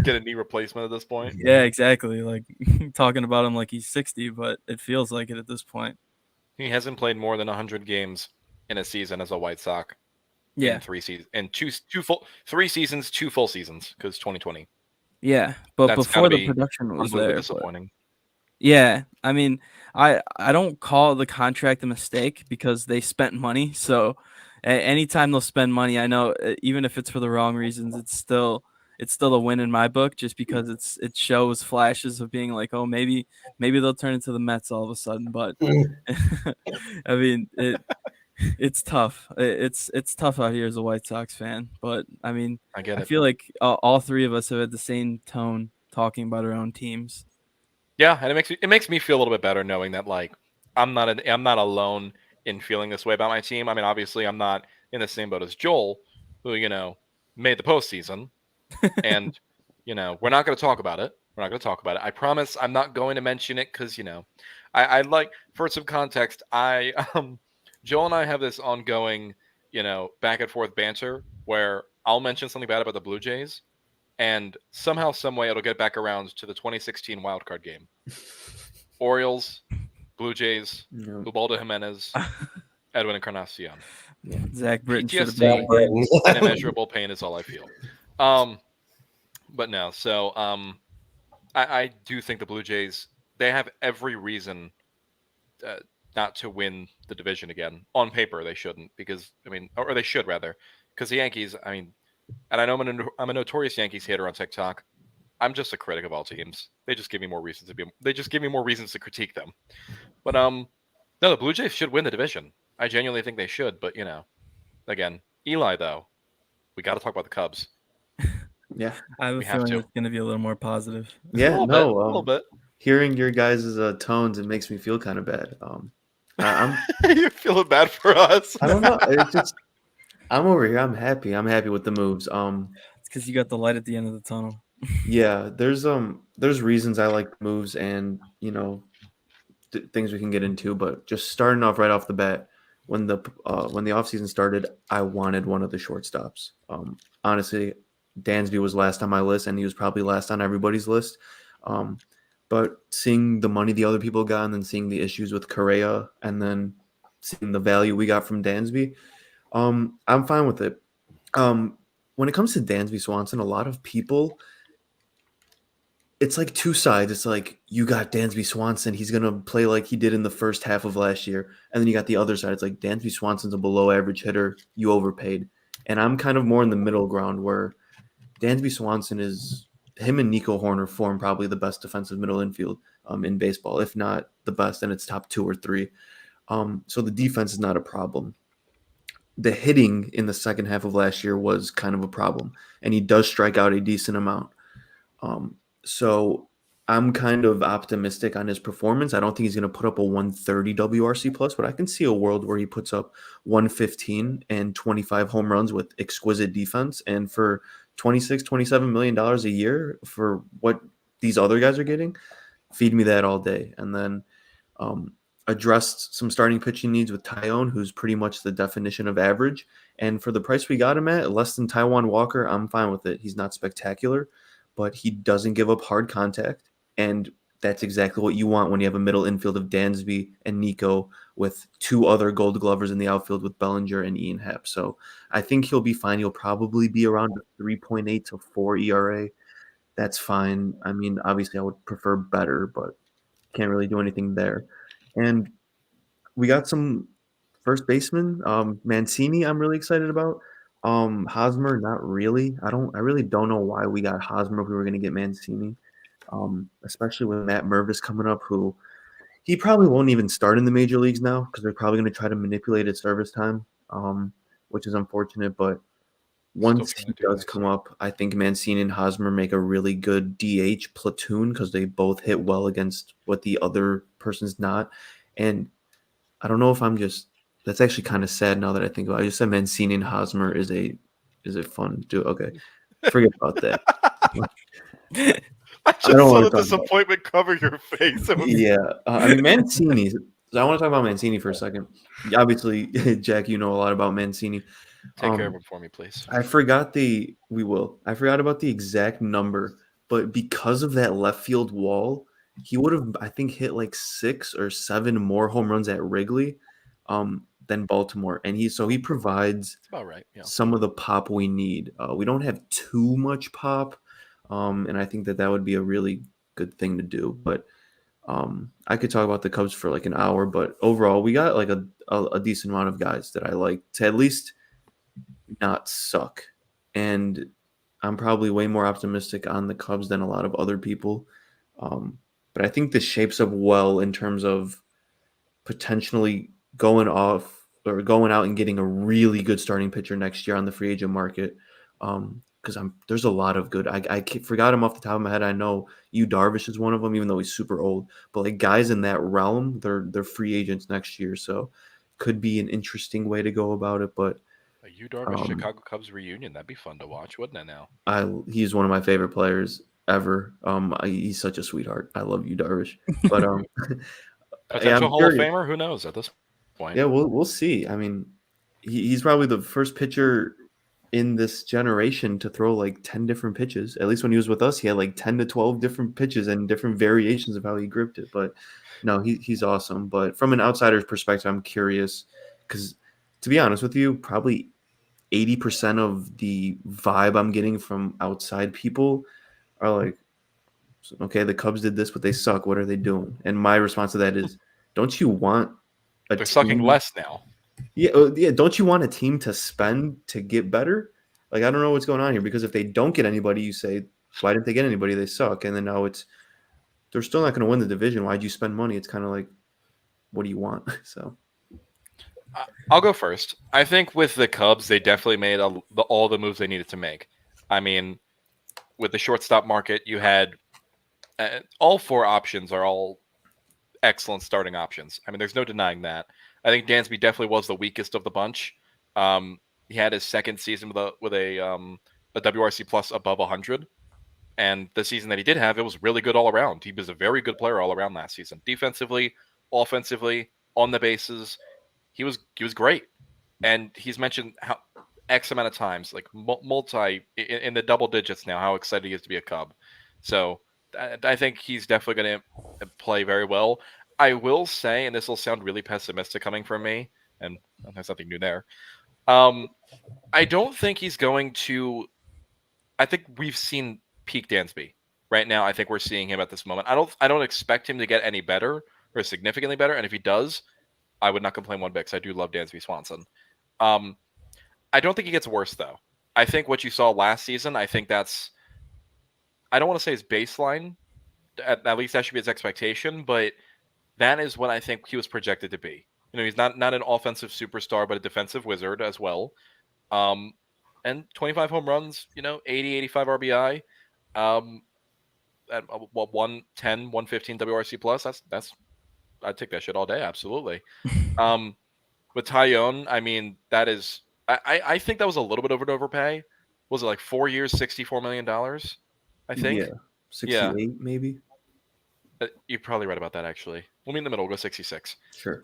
Get a knee replacement at this point. Yeah, exactly. Like, talking about him like he's 60, but it feels like it at this point. He hasn't played more than 100 games in a season as a White Sox. Yeah, in 3 seasons and 3 seasons, 2 full seasons because 2020. yeah. But That's got to before the be production was unbelievably there, but disappointing. yeah, I mean, I don't call the contract a mistake because they spent money. So anytime they'll spend money, I know even if it's for the wrong reasons, it's still a win in my book just because it shows flashes of being like, oh, maybe they'll turn into the Mets all of a sudden. But I mean, it's tough. It's tough out here as a White Sox fan. But I mean, I get I it. feel like all three of us have had the same tone talking about our own teams. Yeah, and it makes me feel a little bit better knowing that like I'm not alone in feeling this way about my team. I mean, obviously, I'm not in the same boat as Joel, who made the postseason, and we're not going to talk about it. We're not going to talk about it. I promise I'm not going to mention it because I like, for some context, I Joel and I have this ongoing back and forth banter where I'll mention something bad about the Blue Jays, and somehow, some way, it'll get back around to the 2016 wildcard game. Orioles, Blue Jays, Yeah. Ubaldo Jimenez, Edwin Encarnacion. Zach Britton should have PTSD been in the game. and immeasurable pain is all I feel. But no, so I do think the Blue Jays, they have every reason not to win the division again. On paper, they shouldn't, because or they should rather, because the Yankees. And I know I'm a notorious Yankees hater on TikTok. I'm just a critic of all teams. They just give me more reasons to critique them. But no, the Blue Jays should win the division. I genuinely think they should. But again, Eli though, we got to talk about the Cubs. Yeah. I have a We have feeling to. it's going to be a little more positive. Yeah. a little bit. Hearing your guys' tones, it makes me feel kind of bad. I'm You're feeling bad for us. I don't know. It's just I'm over here. I'm happy. I'm happy with the moves. It's because you got the light at the end of the tunnel. Yeah, there's reasons I like moves and things we can get into, but just starting off right off the bat, when the offseason started, I wanted one of the shortstops. Honestly, Dansby was last on my list, and he was probably last on everybody's list. But seeing the money the other people got, and then seeing the issues with Correa, and then seeing the value we got from Dansby, I'm fine with it. When it comes to Dansby Swanson, a lot of people, it's like two sides. It's like, you got Dansby Swanson, he's going to play like he did in the first half of last year. And then you got the other side. It's like, Dansby Swanson's a below average hitter. You overpaid. And I'm kind of more in the middle ground where Dansby Swanson him and Nico Horner form probably the best defensive middle infield in baseball, if not the best, and it's top 2 or 3. So the defense is not a problem. The hitting in the second half of last year was kind of a problem, and he does strike out a decent amount. So I'm kind of optimistic on his performance. I don't think he's going to put up a 130 WRC plus, but I can see a world where he puts up 115 and 25 home runs with exquisite defense. And for $26-27 million a year for what these other guys are getting, feed me that all day. And then addressed some starting pitching needs with Tyone, who's pretty much the definition of average. And for the price we got him at, less than Taijuan Walker, I'm fine with it. He's not spectacular, but he doesn't give up hard contact. And that's exactly what you want when you have a middle infield of Dansby and Nico with 2 other Gold Glovers in the outfield with Bellinger and Ian Happ. So I think he'll be fine. He'll probably be around a 3.8 to 4 ERA. That's fine. I mean, obviously I would prefer better, but can't really do anything there. And we got some first baseman, Mancini, I'm really excited about. Hosmer, not really. I really don't know why we got Hosmer if we were going to get Mancini, especially with Matt Mervis coming up, who he probably won't even start in the major leagues now because they're probably going to try to manipulate his service time, which is unfortunate. But once he does come up, I think Mancini and Hosmer make a really good DH platoon because they both hit well against what the other person's not. And I don't know if that's actually kind of sad now that I think about it. I just said Mancini and Hosmer is a fun duo. Okay. Forget about that. I just saw the disappointment cover your face. Yeah. I mean, Mancini. I want to talk about Mancini for a second. Obviously, Jack, you know a lot about Mancini. Take care of him for me, please. I forgot about the exact number, but because of that left field wall, he would have, I think, hit like 6 or 7 more home runs at Wrigley. than Baltimore, and he provides It's about right. Yeah. some of the pop we need. We don't have too much pop, and I think that would be a really good thing to do. But I could talk about the Cubs for like an hour, but overall, we got like a decent amount of guys that I like to at least not suck. And I'm probably way more optimistic on the Cubs than a lot of other people. But I think this shapes up well in terms of potentially going off or going out and getting a really good starting pitcher next year on the free agent market. Because there's a lot of good. Forgot him off the top of my head. I know Yu Darvish is one of them, even though he's super old. But like guys in that realm, they're free agents next year, so could be an interesting way to go about it. But A Yu Darvish Chicago Cubs reunion, that'd be fun to watch, wouldn't it? Now. he's one of my favorite players ever. He's such a sweetheart. I love Yu Darvish. But Potential I'm Hall of curious. Famer? Who knows at this point? Yeah, we'll see. I mean, he's probably the first pitcher in this generation to throw like 10 different pitches. At least when he was with us, he had like 10 to 12 different pitches and different variations of how he gripped it. But no, he's awesome. But from an outsider's perspective, I'm curious because to be honest with you, probably 80% of the vibe I'm getting from outside people are like, okay, the Cubs did this, but they suck. What are they doing? And my response to that is, don't you want a They're sucking team- less now. Yeah. Don't you want a team to spend to get better? Like, I don't know what's going on here because if they don't get anybody, you say, why didn't they get anybody? They suck. And then now they're still not going to win the division. Why'd you spend money? It's kind of like, what do you want? So I'll go first. I think with the Cubs, they definitely made all the moves they needed to make. I mean, with the shortstop market, you had all four options are all excellent starting options. I mean, there's no denying that. I think Dansby definitely was the weakest of the bunch. He had his second season with a WRC plus above 100, and the season that he did have, it was really good all around. He was a very good player all around last season, defensively, offensively, on the bases. He was great, and he's mentioned how X amount of times, like multi in the double digits now, how excited he is to be a Cub. So I think he's definitely going to play very well. I will say, and this will sound really pessimistic coming from me, and there's nothing new there. I don't think he's going to. I think we've seen peak Dansby right now. I think we're seeing him at this moment. I don't expect him to get any better or significantly better. And if he does, I would not complain one bit because I do love Dansby Swanson. I don't think he gets worse though. I think what you saw last season, I think that's. I don't want to say his baseline. At least that should be his expectation, but that is what I think he was projected to be. You know, he's not an offensive superstar, but a defensive wizard as well. And 25 home runs, 80, 85 RBI, at 110, 115 WRC plus. That's I'd take that shit all day. Absolutely. With Taillon, I mean, that is, I think that was a little bit overpay. Was it like 4 years, $64 million? I think. yeah, 68 maybe. You're probably right about that, actually. We'll meet in the middle. We'll go 66. Sure.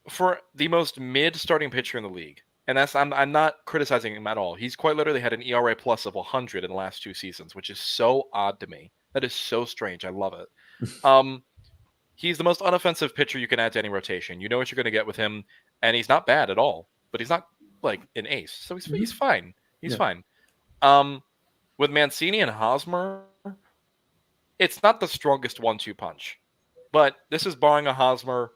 For the most mid starting pitcher in the league, and I'm not criticizing him at all. He's quite literally had an ERA plus of 100 in the last 2 seasons, which is so odd to me. That is so strange. I love it. He's the most unoffensive pitcher you can add to any rotation. You know what you're going to get with him, and he's not bad at all. But he's not like an ace, so he's fine. He's fine. With Mancini and Hosmer, it's not the strongest 1-2 punch, but this is barring a Hosmer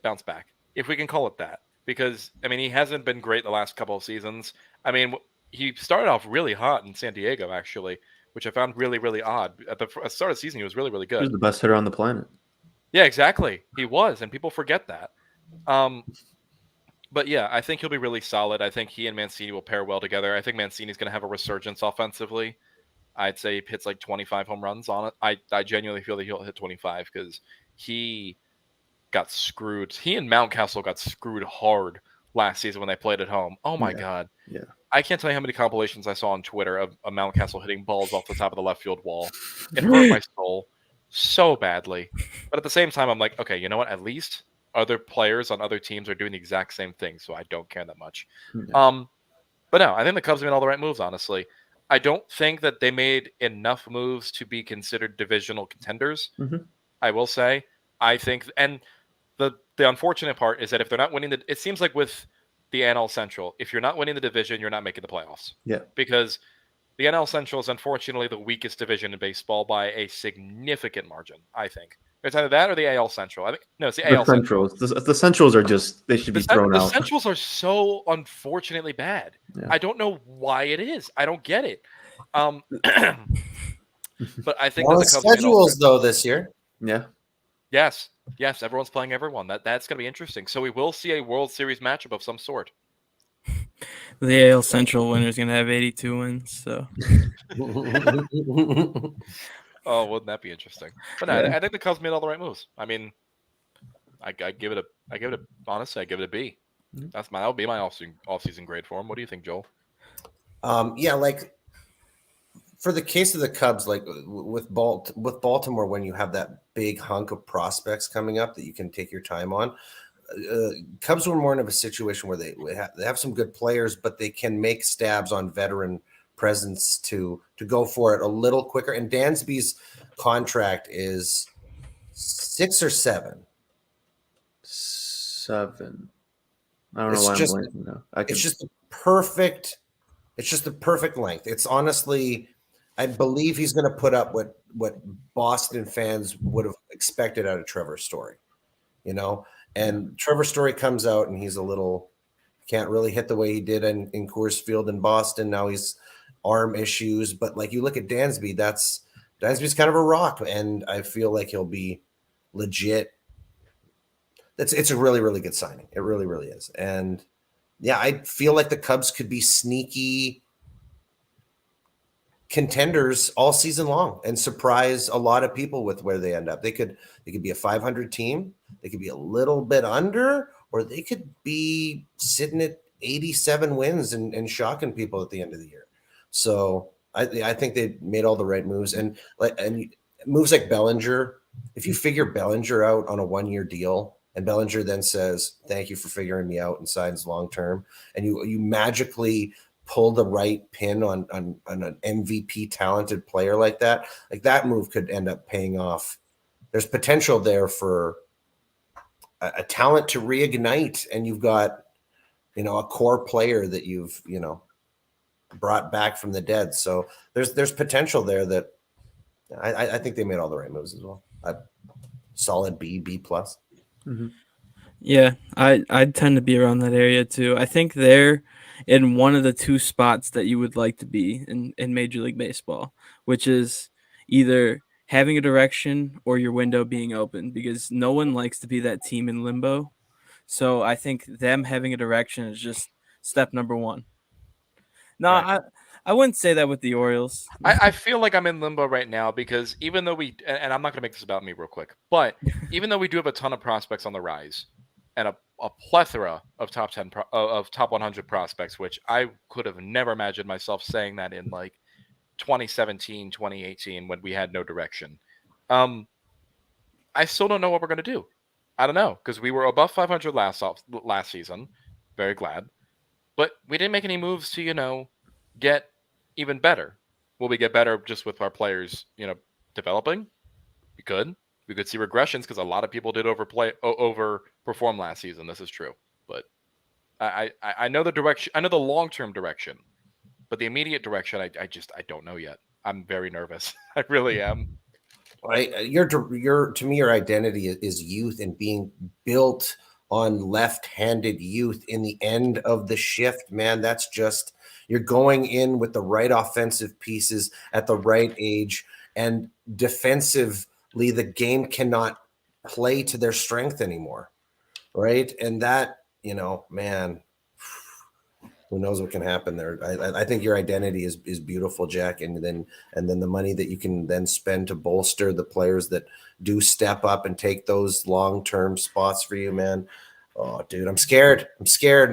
bounce back, if we can call it that. Because, I mean, he hasn't been great the last couple of seasons. I mean, he started off really hot in San Diego, actually, which I found really, really odd. At the start of the season, he was really, really He was good. the best hitter on the planet. Yeah, exactly. He was, and people forget that. But yeah, I think he'll be really solid. I think he and Mancini will pair well together. I think Mancini's going to have a resurgence offensively. I'd say he hits like 25 home runs on it. I genuinely feel that he'll hit 25 because he got screwed. He and Mountcastle got screwed hard last season when they played at home. Oh my God. Yeah. I can't tell you how many compilations I saw on Twitter of Mountcastle hitting balls off the top of the left field wall. It hurt my soul so badly. But at the same time, I'm like, okay, you know what? At least other players on other teams are doing the exact same thing, so I don't care that much. Yeah. But no, I think the Cubs made all the right moves, honestly. I don't think that they made enough moves to be considered divisional contenders. Mhm. I will say. I think, and the the unfortunate part is that if they're not winning it seems like with the NL Central, if you're not winning the division, you're not making the playoffs. Yeah. Because the NL Central is unfortunately the weakest division in baseball by a significant margin, I think. It's either that or the AL Central. I think no, it's the The AL Central. Centrals. The Centrals are just they should be thrown The out. Centrals are so unfortunately bad. Yeah. I don't know why it is. I don't get it. But I think Well, that the the Cubs made all the schedules though this year. Yeah. Yes, everyone's playing everyone. That's going to be interesting. So we will see a World Series matchup of some sort. The AL Central winner is going to have 82 wins. So Oh, wouldn't that be interesting? But no, Yeah. I think the Cubs made all the right moves. I mean, I give it a honestly, I give it a B. That would be my off-season grade for him. What do you think, Joel? Yeah, like for the case of the Cubs, like with Baltimore, when you have that big hunk of prospects coming up that you can take your time on, Cubs were more in a situation where they have some good players, but they can make stabs on veteran presence to go for it a little quicker. And Dansby's contract is 6 or 7. 7. I don't It's know why just- I'm blanking now. It's just the perfect length. It's honestly, I believe he's going to put up what Boston fans would have expected out of Trevor Story, you know. And Trevor Story comes out and he's a little can't really hit the way he did in Coors Field in Boston. Now he's arm issues, but like you look at Dansby, Dansby's kind of a rock, and I feel like he'll be legit. It's a really, really good signing. It really, really is. And yeah, I feel like the Cubs could be sneaky contenders all season long and surprise a lot of people with where they end up. They could be a 500 team. They could be a little bit under, or they could be sitting at 87 wins and shocking people at the end of the year. So I think they made all the right moves, and moves like Bellinger. If you figure Bellinger out on a 1-year deal, and Bellinger then says, "Thank you for figuring me out," and signs long term, and you magically pull the right pin on an MVP talented player like that move could end up paying off. There's potential there for a talent to reignite, and you've got, a core player that you've, brought back from the dead. So there's potential there that I think they made all the right moves as well. A solid B+. Mm-hmm. yeah, I tend to be around that area too. I think they're in one of the two spots that you would like to be in Major League Baseball, which is either having a direction or your window being open, because no one likes to be that team in limbo. So I think them having a direction is just step number one. No, Right. I wouldn't say that with the Orioles. I feel like I'm in limbo right now because even though and I'm not going to make this about me real quick, but even though we do have a ton of prospects on the rise and a plethora of top 10 of top 100 prospects, which I could have never imagined myself saying that in like 2017, 2018 when we had no direction. I still don't know what we're going to do. I don't know, because we were above 500 last season. Very glad. But we didn't make any moves to, get even better. Will we get better just with our players, developing? We could. We could see regressions because a lot of people did overperform last season. This is true. But I know the direction. I know the long-term direction. But the immediate direction, I don't know yet. I'm very nervous. I really am. To me, your identity is youth and being built on left-handed youth in the end of the shift, man. That's just, you're going in with the right offensive pieces at the right age, and defensively, the game cannot play to their strength anymore, right? And that, man, who knows what can happen there. I think your identity is beautiful, Jack, and then the money that you can then spend to bolster the players that do step up and take those long-term spots for you, man. Oh, dude, I'm scared,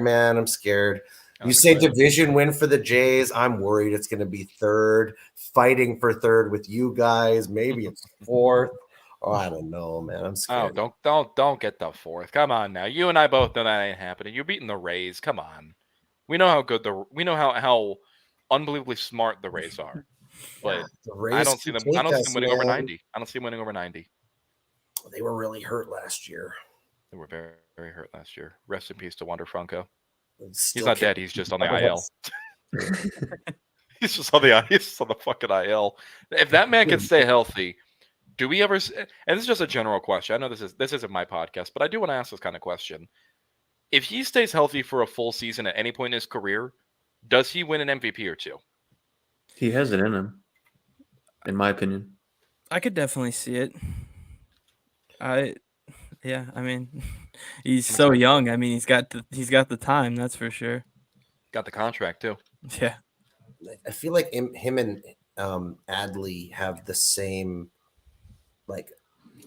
man. I'm scared. You say division win for the Jays. I'm worried it's going to be third, fighting for third with you guys. Maybe it's fourth. Oh, I don't know, man. I'm scared. Oh, don't get the fourth. Come on now. You and I both know that ain't happening. You're beating the Rays. Come on. We know how good we know how unbelievably smart the Rays are. But I don't see them winning over 90. I don't see them winning over 90. They were really hurt last year. They were very, very hurt last year. Rest in peace to Wander Franco. He's Still not can't- dead. He's just on the IL. He's just on the fucking IL. If that man can stay healthy, do we ever? And this is just a general question. I know this isn't my podcast, but I do want to ask this kind of question. If he stays healthy for a full season at any point in his career, does he win an MVP or two? He has it in him, in my opinion. I could definitely see it. I mean, he's I'm so excited. young. I mean, he's got the time, that's for sure. Got the contract too. Yeah. I feel like him and Adley have the same, like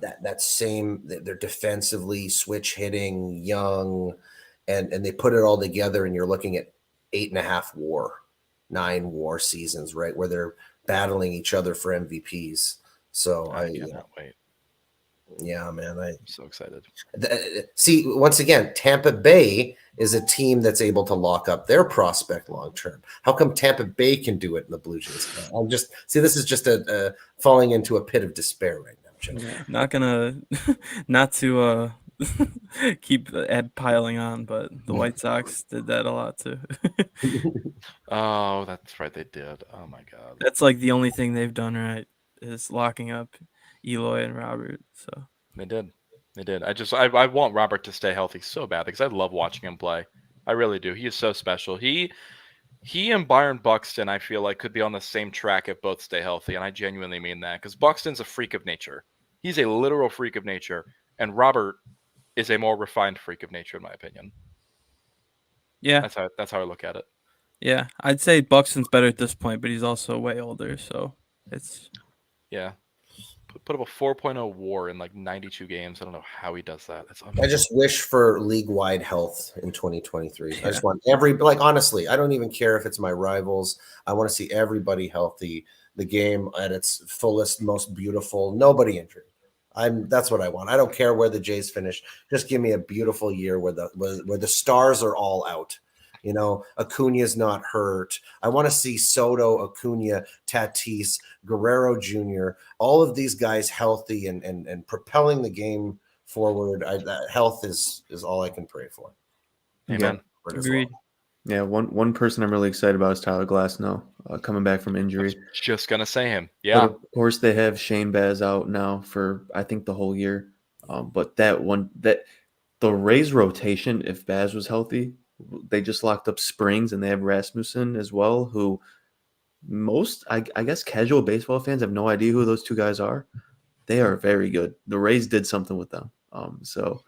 that same. They're defensively switch hitting, young, and they put it all together, and you're looking at 9 war seasons, right, where they're battling each other for MVPs. So I cannot wait. yeah, man, I'm so excited. see, once again, Tampa Bay is a team that's able to lock up their prospect long term. How come Tampa Bay can do it in the Blue Jays? I'm just this is just a falling into a pit of despair right now, Joe. Not gonna not to keep piling on, but the White Sox did that a lot too. Oh, that's right. They did. Oh my god. That's like the only thing they've done right is locking up Eloy and Robert. So They did. They did. I want Robert to stay healthy so bad because I love watching him play. I really do. He is so special. He and Byron Buxton, I feel like, could be on the same track if both stay healthy, and I genuinely mean that because Buxton's a freak of nature. He's a literal freak of nature, and Robert is a more refined freak of nature, in my opinion. yeah, That's how I look at it. yeah, I'd say Buxton's better at this point, but he's also way older, so it's Yeah. Put up a 4.0 WAR in like 92 games. I don't know how he does that. That's I just wish for league-wide health in 2023. Yeah. I just want honestly, I don't even care if it's my rivals. I want to see everybody healthy, the game at its fullest, most beautiful, nobody injured. That's what I want. I don't care where the Jays finish. Just give me a beautiful year where the stars are all out. You know, Acuna's not hurt. I want to see Soto, Acuna, Tatis, Guerrero Jr., all of these guys healthy and propelling the game forward. Health is all I can pray for. Amen. For it as agreed. well. Yeah, one person I'm really excited about is Tyler Glasnow, coming back from I was injury. just gonna say him. But Yeah. of course, they have Shane Baz out now for I think the whole year. But the Rays rotation, if Baz was healthy, they just locked up Springs and they have Rasmussen as well, who most I guess casual baseball fans have no idea who those two guys are. They are very good. The Rays did something with them. So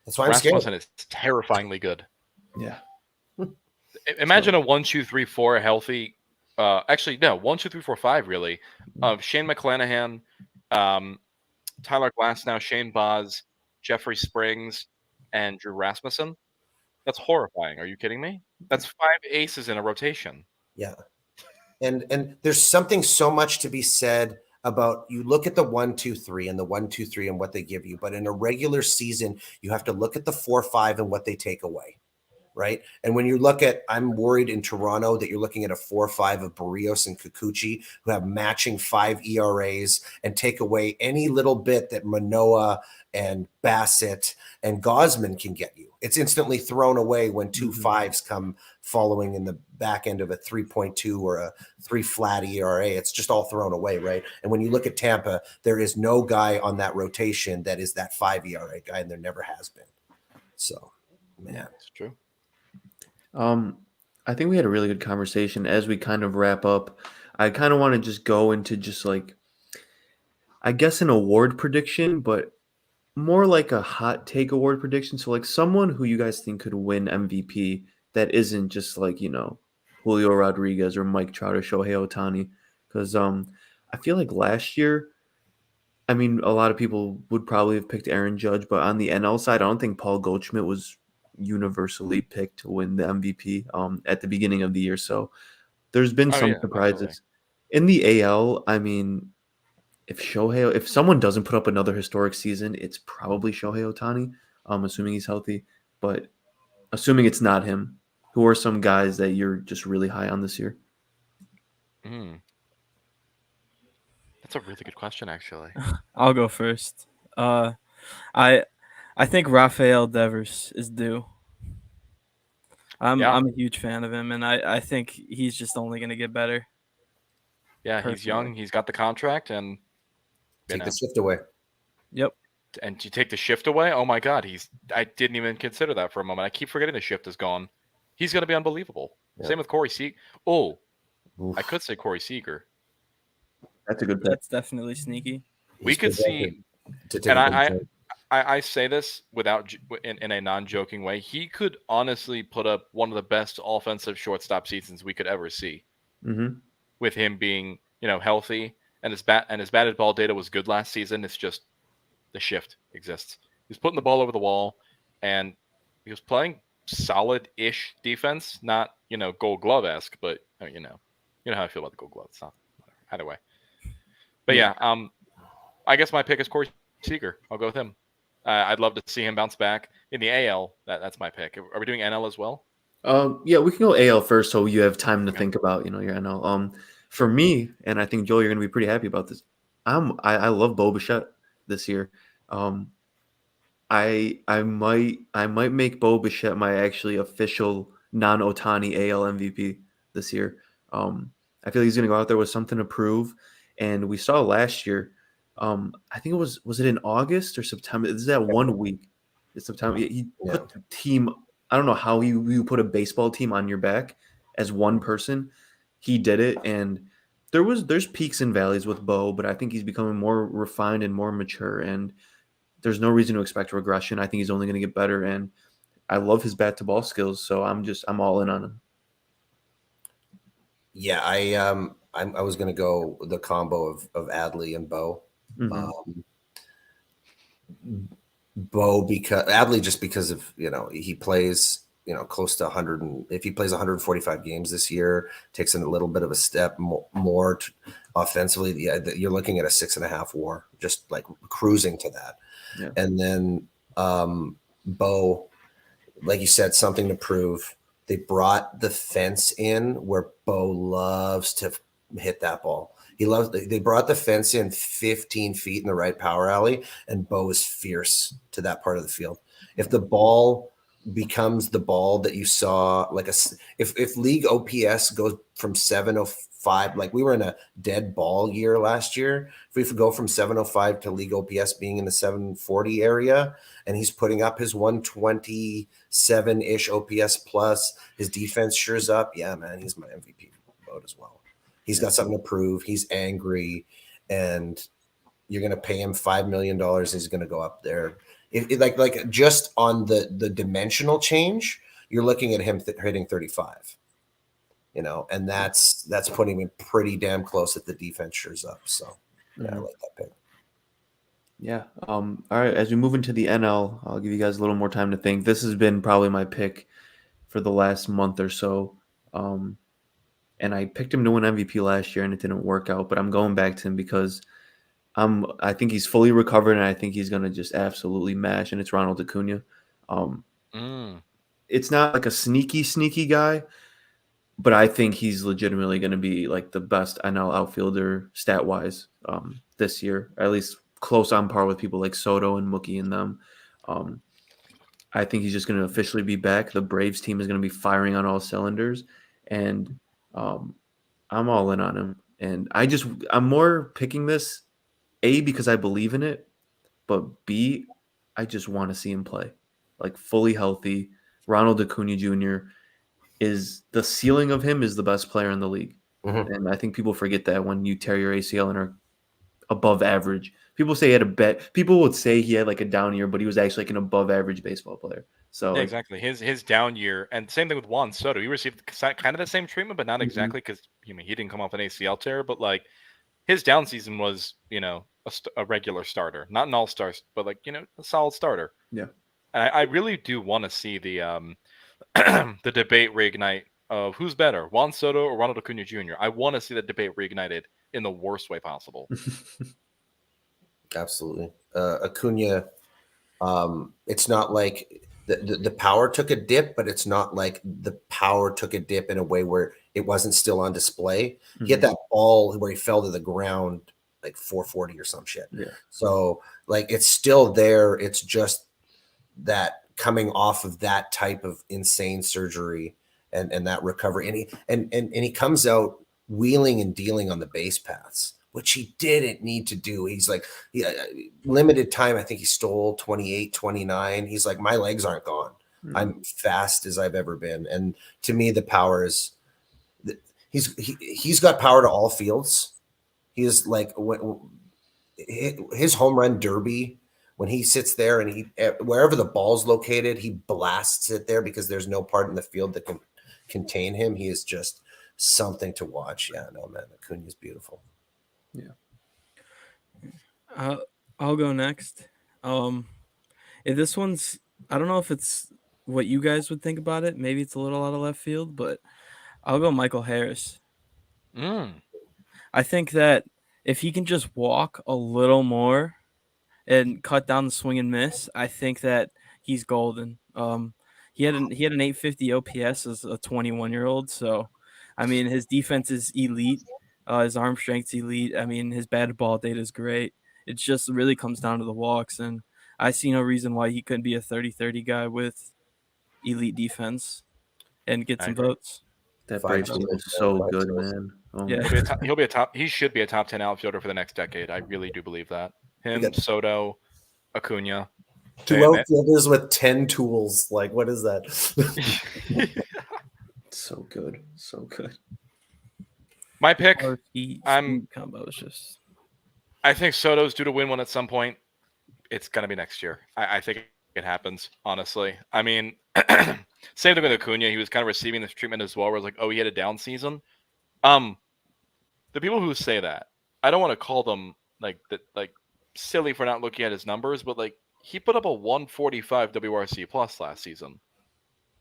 That's why I'm scared. Rasmussen is terrifyingly good. yeah, Imagine a 1-2-3-4 healthy. Actually, no, 1-2-3-4-5 really. Of Shane McClanahan, Tyler Glasnow, Shane Baz, Jeffrey Springs, and Drew Rasmussen. That's horrifying. Are you kidding me? That's 5 aces in a rotation. Yeah. And there's something so much to be said about you look at the 1-2-3 and the 1-2-3 and what they give you, but in a regular season, you have to look at the 4-5 and what they take away. Right. And when you look at, I'm worried in Toronto that you're looking at a 4-5 of Barrios and Kikuchi, who have matching 5 ERAs and take away any little bit that Manoah and Bassett and Gosman can get you. It's instantly thrown away when 2 5s come following in the back end of a 3.2 or a 3 flat ERA. It's just all thrown away. Right. And when you look at Tampa, there is no guy on that rotation that is that 5 ERA guy, and there never has been. So, man. It's true. I think we had a really good conversation. As we kind of wrap up, I kind of want to just go into just like, I guess an award prediction, but more like a hot take award prediction. So like someone who you guys think could win MVP that isn't just like, Julio Rodriguez or Mike Trout or Shohei Ohtani. Because I feel like last year, I mean, a lot of people would probably have picked Aaron Judge, but on the NL side, I don't think Paul Goldschmidt was universally picked to win the MVP at the beginning of the year. So there's been some surprises. Absolutely. In the AL, I mean, if someone doesn't put up another historic season, it's probably Shohei Ohtani, assuming he's healthy. But assuming it's not him, who are some guys that you're just really high on this year? That's a really good question, actually. I'll go first. I think Rafael Devers is due. I'm Yeah. I'm a huge fan of him, and I think he's just only going to get better. Yeah, he's young. Personally. He's got the contract, and you Take know, the shift away. Yep. and you take the shift away. Oh my God, I didn't even consider that for a moment. I keep forgetting the shift is gone. He's going to be unbelievable. Yeah. Same with Corey Seager. Oh, Oof. I could say Corey Seager. That's a good pick. That's definitely sneaky. We He's could projected see, to take and a big jump. I say this without in a non-joking way. He could honestly put up one of the best offensive shortstop seasons we could ever see, Mm-hmm. with him being healthy, and his batted ball data was good last season. It's just the shift exists. He was putting the ball over the wall, and he was playing solid-ish defense, not Gold Glove-esque, but you know how I feel about the Gold Glove. It's not whatever. Either way, but yeah, I guess my pick is Corey Seager. I'll go with him. I'd love to see him bounce back in the AL. That's my pick. Are we doing NL as well? Yeah, we can go AL first, so you have time to think about your NL. For me, and I think Joel, you're going to be pretty happy about this. I love Bo Bichette this year. I might make Bo Bichette my actually official non-Otani AL MVP this year. I feel like he's going to go out there with something to prove, and we saw last year. I think it was it in August or September? This is that 1 week. It's September. He put the team. I don't know how you put a baseball team on your back as one person. He did it, and there's peaks and valleys with Bo, but I think he's becoming more refined and more mature, and there's no reason to expect regression. I think he's only going to get better, and I love his bat to ball skills, so I'm all in on him. Yeah, I was going to go the combo of Adley and Bo. Mm-hmm. Bo because Adley just because of he plays close to 100 and if he plays 145 games this year, takes a little bit of a step more offensively. Yeah, you're looking at a 6.5 WAR, just like cruising to that. Yeah. And then Bo, like you said, something to prove. They brought the fence in where Bo loves to hit that ball. They brought the fence in 15 feet in the right power alley, and Bo is fierce to that part of the field. If the ball becomes the ball that you saw, like if league OPS goes from 705, like we were in a dead ball year last year. If we go from 705 to league OPS being in the 740 area, and he's putting up his 127-ish OPS plus, his defense sure's up. Yeah, man, he's my MVP vote as well. He's got something to prove. He's angry, and you're going to pay him $5 million. He's going to go up there. Like just on the dimensional change, you're looking at him hitting 35. And that's putting him pretty damn close if the defense sure's up. So yeah, I like that pick. Yeah. All right. As we move into the NL, I'll give you guys a little more time to think. This has been probably my pick for the last month or so. And I picked him to win MVP last year, and it didn't work out. But I'm going back to him because I think he's fully recovered, and I think he's going to just absolutely mash. And it's Ronald Acuna. It's not like a sneaky guy, but I think he's legitimately going to be like the best NL outfielder stat wise this year, at least close on par with people like Soto and Mookie and them. I think he's just going to officially be back. The Braves team is going to be firing on all cylinders, and I'm all in on him. And I'm more picking this, A, because I believe in it, but B, I just want to see him play like fully healthy. Ronald Acuna Jr. is the ceiling of him is the best player in the league. Mm-hmm. And I think people forget that when you tear your ACL and are above average. People say he had people would say he had like a down year, but he was actually like an above average baseball player. So yeah, exactly. His down year, and same thing with Juan Soto. He received kind of the same treatment, but not exactly because he didn't come off an ACL tear. But like his down season was a regular starter, not an all-star, but like a solid starter. Yeah, and I really do want to see the the debate reignite of who's better, Juan Soto or Ronald Acuna Jr. I want to see that debate reignited in the worst way possible. Absolutely. Acuna, it's not like the power took a dip, but it's not like the power took a dip in a way where it wasn't still on display. Mm-hmm. He had that ball where he fell to the ground like 440 or some shit. Yeah. So like it's still there. It's just that coming off of that type of insane surgery and that recovery, and he comes out wheeling and dealing on the base paths, which he didn't need to do. He's like, limited time. I think he stole 28, 29. He's like, my legs aren't gone. I'm fast as I've ever been. And to me, the power is he's got power to all fields. He is like his home run derby, when he sits there and wherever the ball's located, he blasts it there because there's no part in the field that can contain him. He is just something to watch. Yeah, no, man, Acuna's beautiful. Yeah. I'll go next. If this one's, I don't know if it's what you guys would think about it. Maybe it's a little out of left field, but I'll go Michael Harris. I think that if he can just walk a little more and cut down the swing and miss, I think that he's golden. He had an 850 OPS as a 21-year-old. So, I mean, his defense is elite. His arm strength's elite. I mean, his batted ball data is great. It just really comes down to the walks, and I see no reason why he couldn't be a 30-30 guy with elite defense and get some votes. That Braves team is so good, man. Oh, Yeah. He should be a top 10 outfielder for the next decade. I really do believe that. Him, Soto, Acuna. Two outfielders with 10 tools. Like, what is that? So good. So good. My pick, combo is just. I think Soto's due to win one at some point. It's going to be next year. I think it happens, honestly. I mean, same thing with Acuna. He was kind of receiving this treatment as well, where it's like, oh, he had a down season. The people who say that, I don't want to call them like silly for not looking at his numbers, but like he put up a 145 WRC plus last season.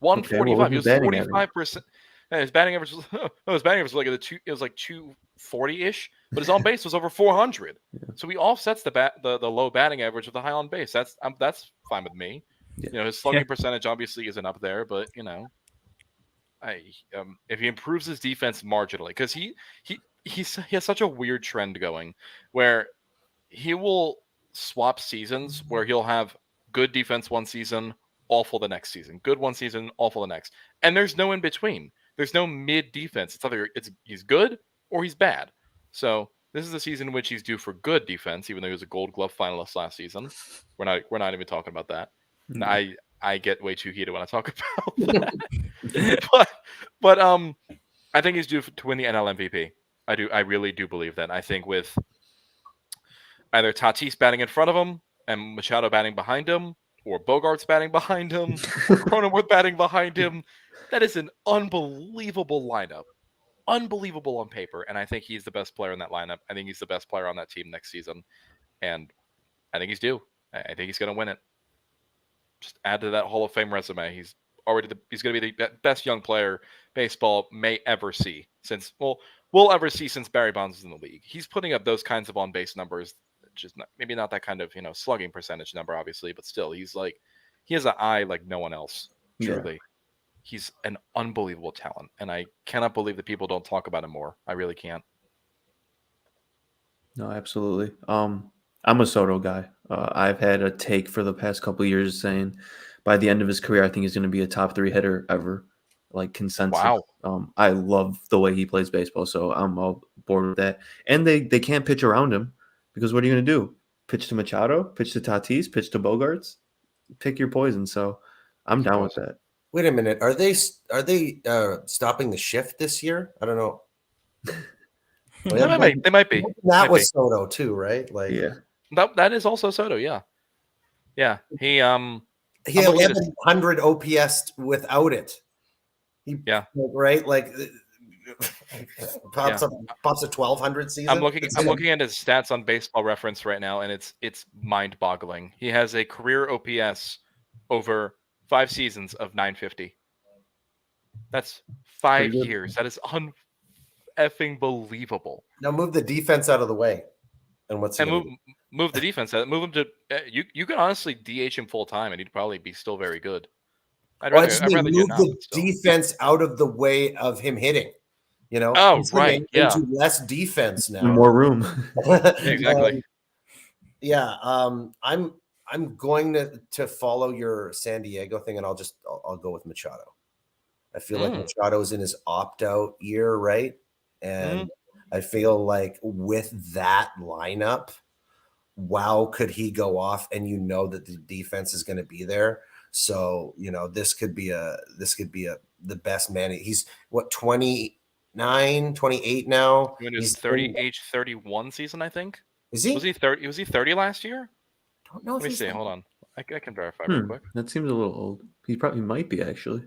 145. He was 45%. His batting average was like it was like 240-ish, but his on base was over 400. Yeah. So he offsets the low batting average with the high on base. That's fine with me. Yeah. You know, his slugging percentage obviously isn't up there, but you know, if he improves his defense marginally, because he has such a weird trend going where he will swap seasons where he'll have good defense one season, awful the next season, good one season, awful the next, and there's no in between. There's no mid defense. It's either he's good or he's bad. So this is the season in which he's due for good defense, even though he was a Gold Glove finalist last season. We're not even talking about that. Mm-hmm. I get way too heated when I talk about that. but I think he's due to win the NL MVP. I really do believe that. I think with either Tatis batting in front of him and Machado batting behind him, or Bogarts batting behind him, or Cronenworth batting behind him, that is an unbelievable lineup. Unbelievable on paper. And I think he's the best player in that lineup. I think he's the best player on that team next season. And I think he's due. I think he's going to win it. Just add to that Hall of Fame resume. He's going to be the best young player baseball may ever see since we'll ever see since Barry Bonds was in the league. He's putting up those kinds of on-base numbers. Just maybe not that kind of, slugging percentage number, obviously, but still, he has an eye like no one else. Truly. Yeah. He's an unbelievable talent, and I cannot believe that people don't talk about him more. I really can't. No, absolutely. I'm a Soto guy. I've had a take for the past couple of years saying by the end of his career, I think he's going to be a top 3 hitter ever, like consensus. Wow. I love the way he plays baseball, so I'm all bored with that. And they can't pitch around him because what are you going to do? Pitch to Machado? Pitch to Tatis? Pitch to Bogarts? Pick your poison. So I'm down with that. Wait a minute. Are they stopping the shift this year? I don't know. They might be. That was Soto too, right? Like, yeah. That is also Soto. Yeah. Yeah. He had 1100 OPS without it. Right. Like pops at 1200 season. I'm looking at his stats on Baseball Reference right now, and it's mind-boggling. He has a career OPS over 5 seasons of 950. That's 5 years. That is effing believable. Now move the defense out of the way, and move the defense out. Move him to you can honestly DH him full time, and he'd probably be still very good. I'd rather move the defense out of the way of him hitting. Oh right, yeah. Into less defense now, more room. Exactly. Yeah, I'm going to follow your San Diego thing, and I'll go with Machado. I feel like Machado's in his opt-out year, right? And I feel like with that lineup, wow, could he go off? And you know that the defense is going to be there. So, you know, this could be the best man. He's what, 29, 28 now? In his He's age 31 season, I think. Is he? Was he 30? Was he 30 last year? Don't know if Let me he's see. Hold on. I can verify real quick. That seems a little old. He probably might be actually.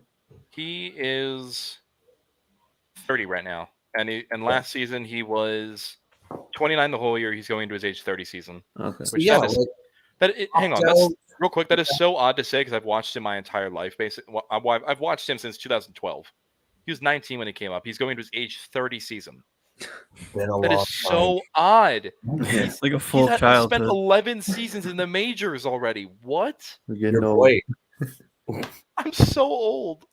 He is 30 right now, and last season he was 29 the whole year. He's going into his age 30 season. Okay. So, Which yeah, hang on, that's real quick. That is so odd to say because I've watched him my entire life. Basically, I've watched him since 2012. He was 19 when he came up. He's going to his age 30 season. been a That long is so odd. It's like a full He's childhood. spent 11 seasons in the majors already. What? We're Your getting old. boy. I'm so old.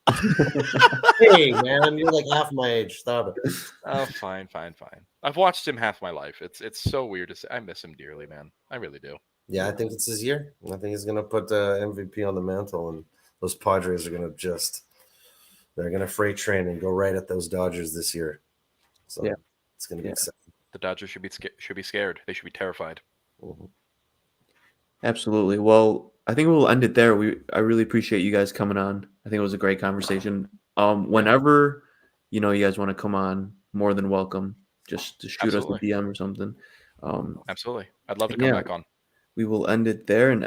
Hey, man, you're like half my age. Stop it. Oh, fine. I've watched him half my life. It's so weird to say. I miss him dearly, man. I really do. Yeah, I think it's his year. I think he's going to put MVP on the mantle, and those Padres are going to they're going to freight train and go right at those Dodgers this year. So Yeah. it's going to be exciting. The Dodgers should be scared. They should be terrified. Mhm. Absolutely. Well, I think we'll end it there. I really appreciate you guys coming on. I think it was a great conversation. Whenever you guys want to come on, more than welcome. Just to shoot Absolutely. us a DM or something. Absolutely. I'd love to come back on. We will end it there and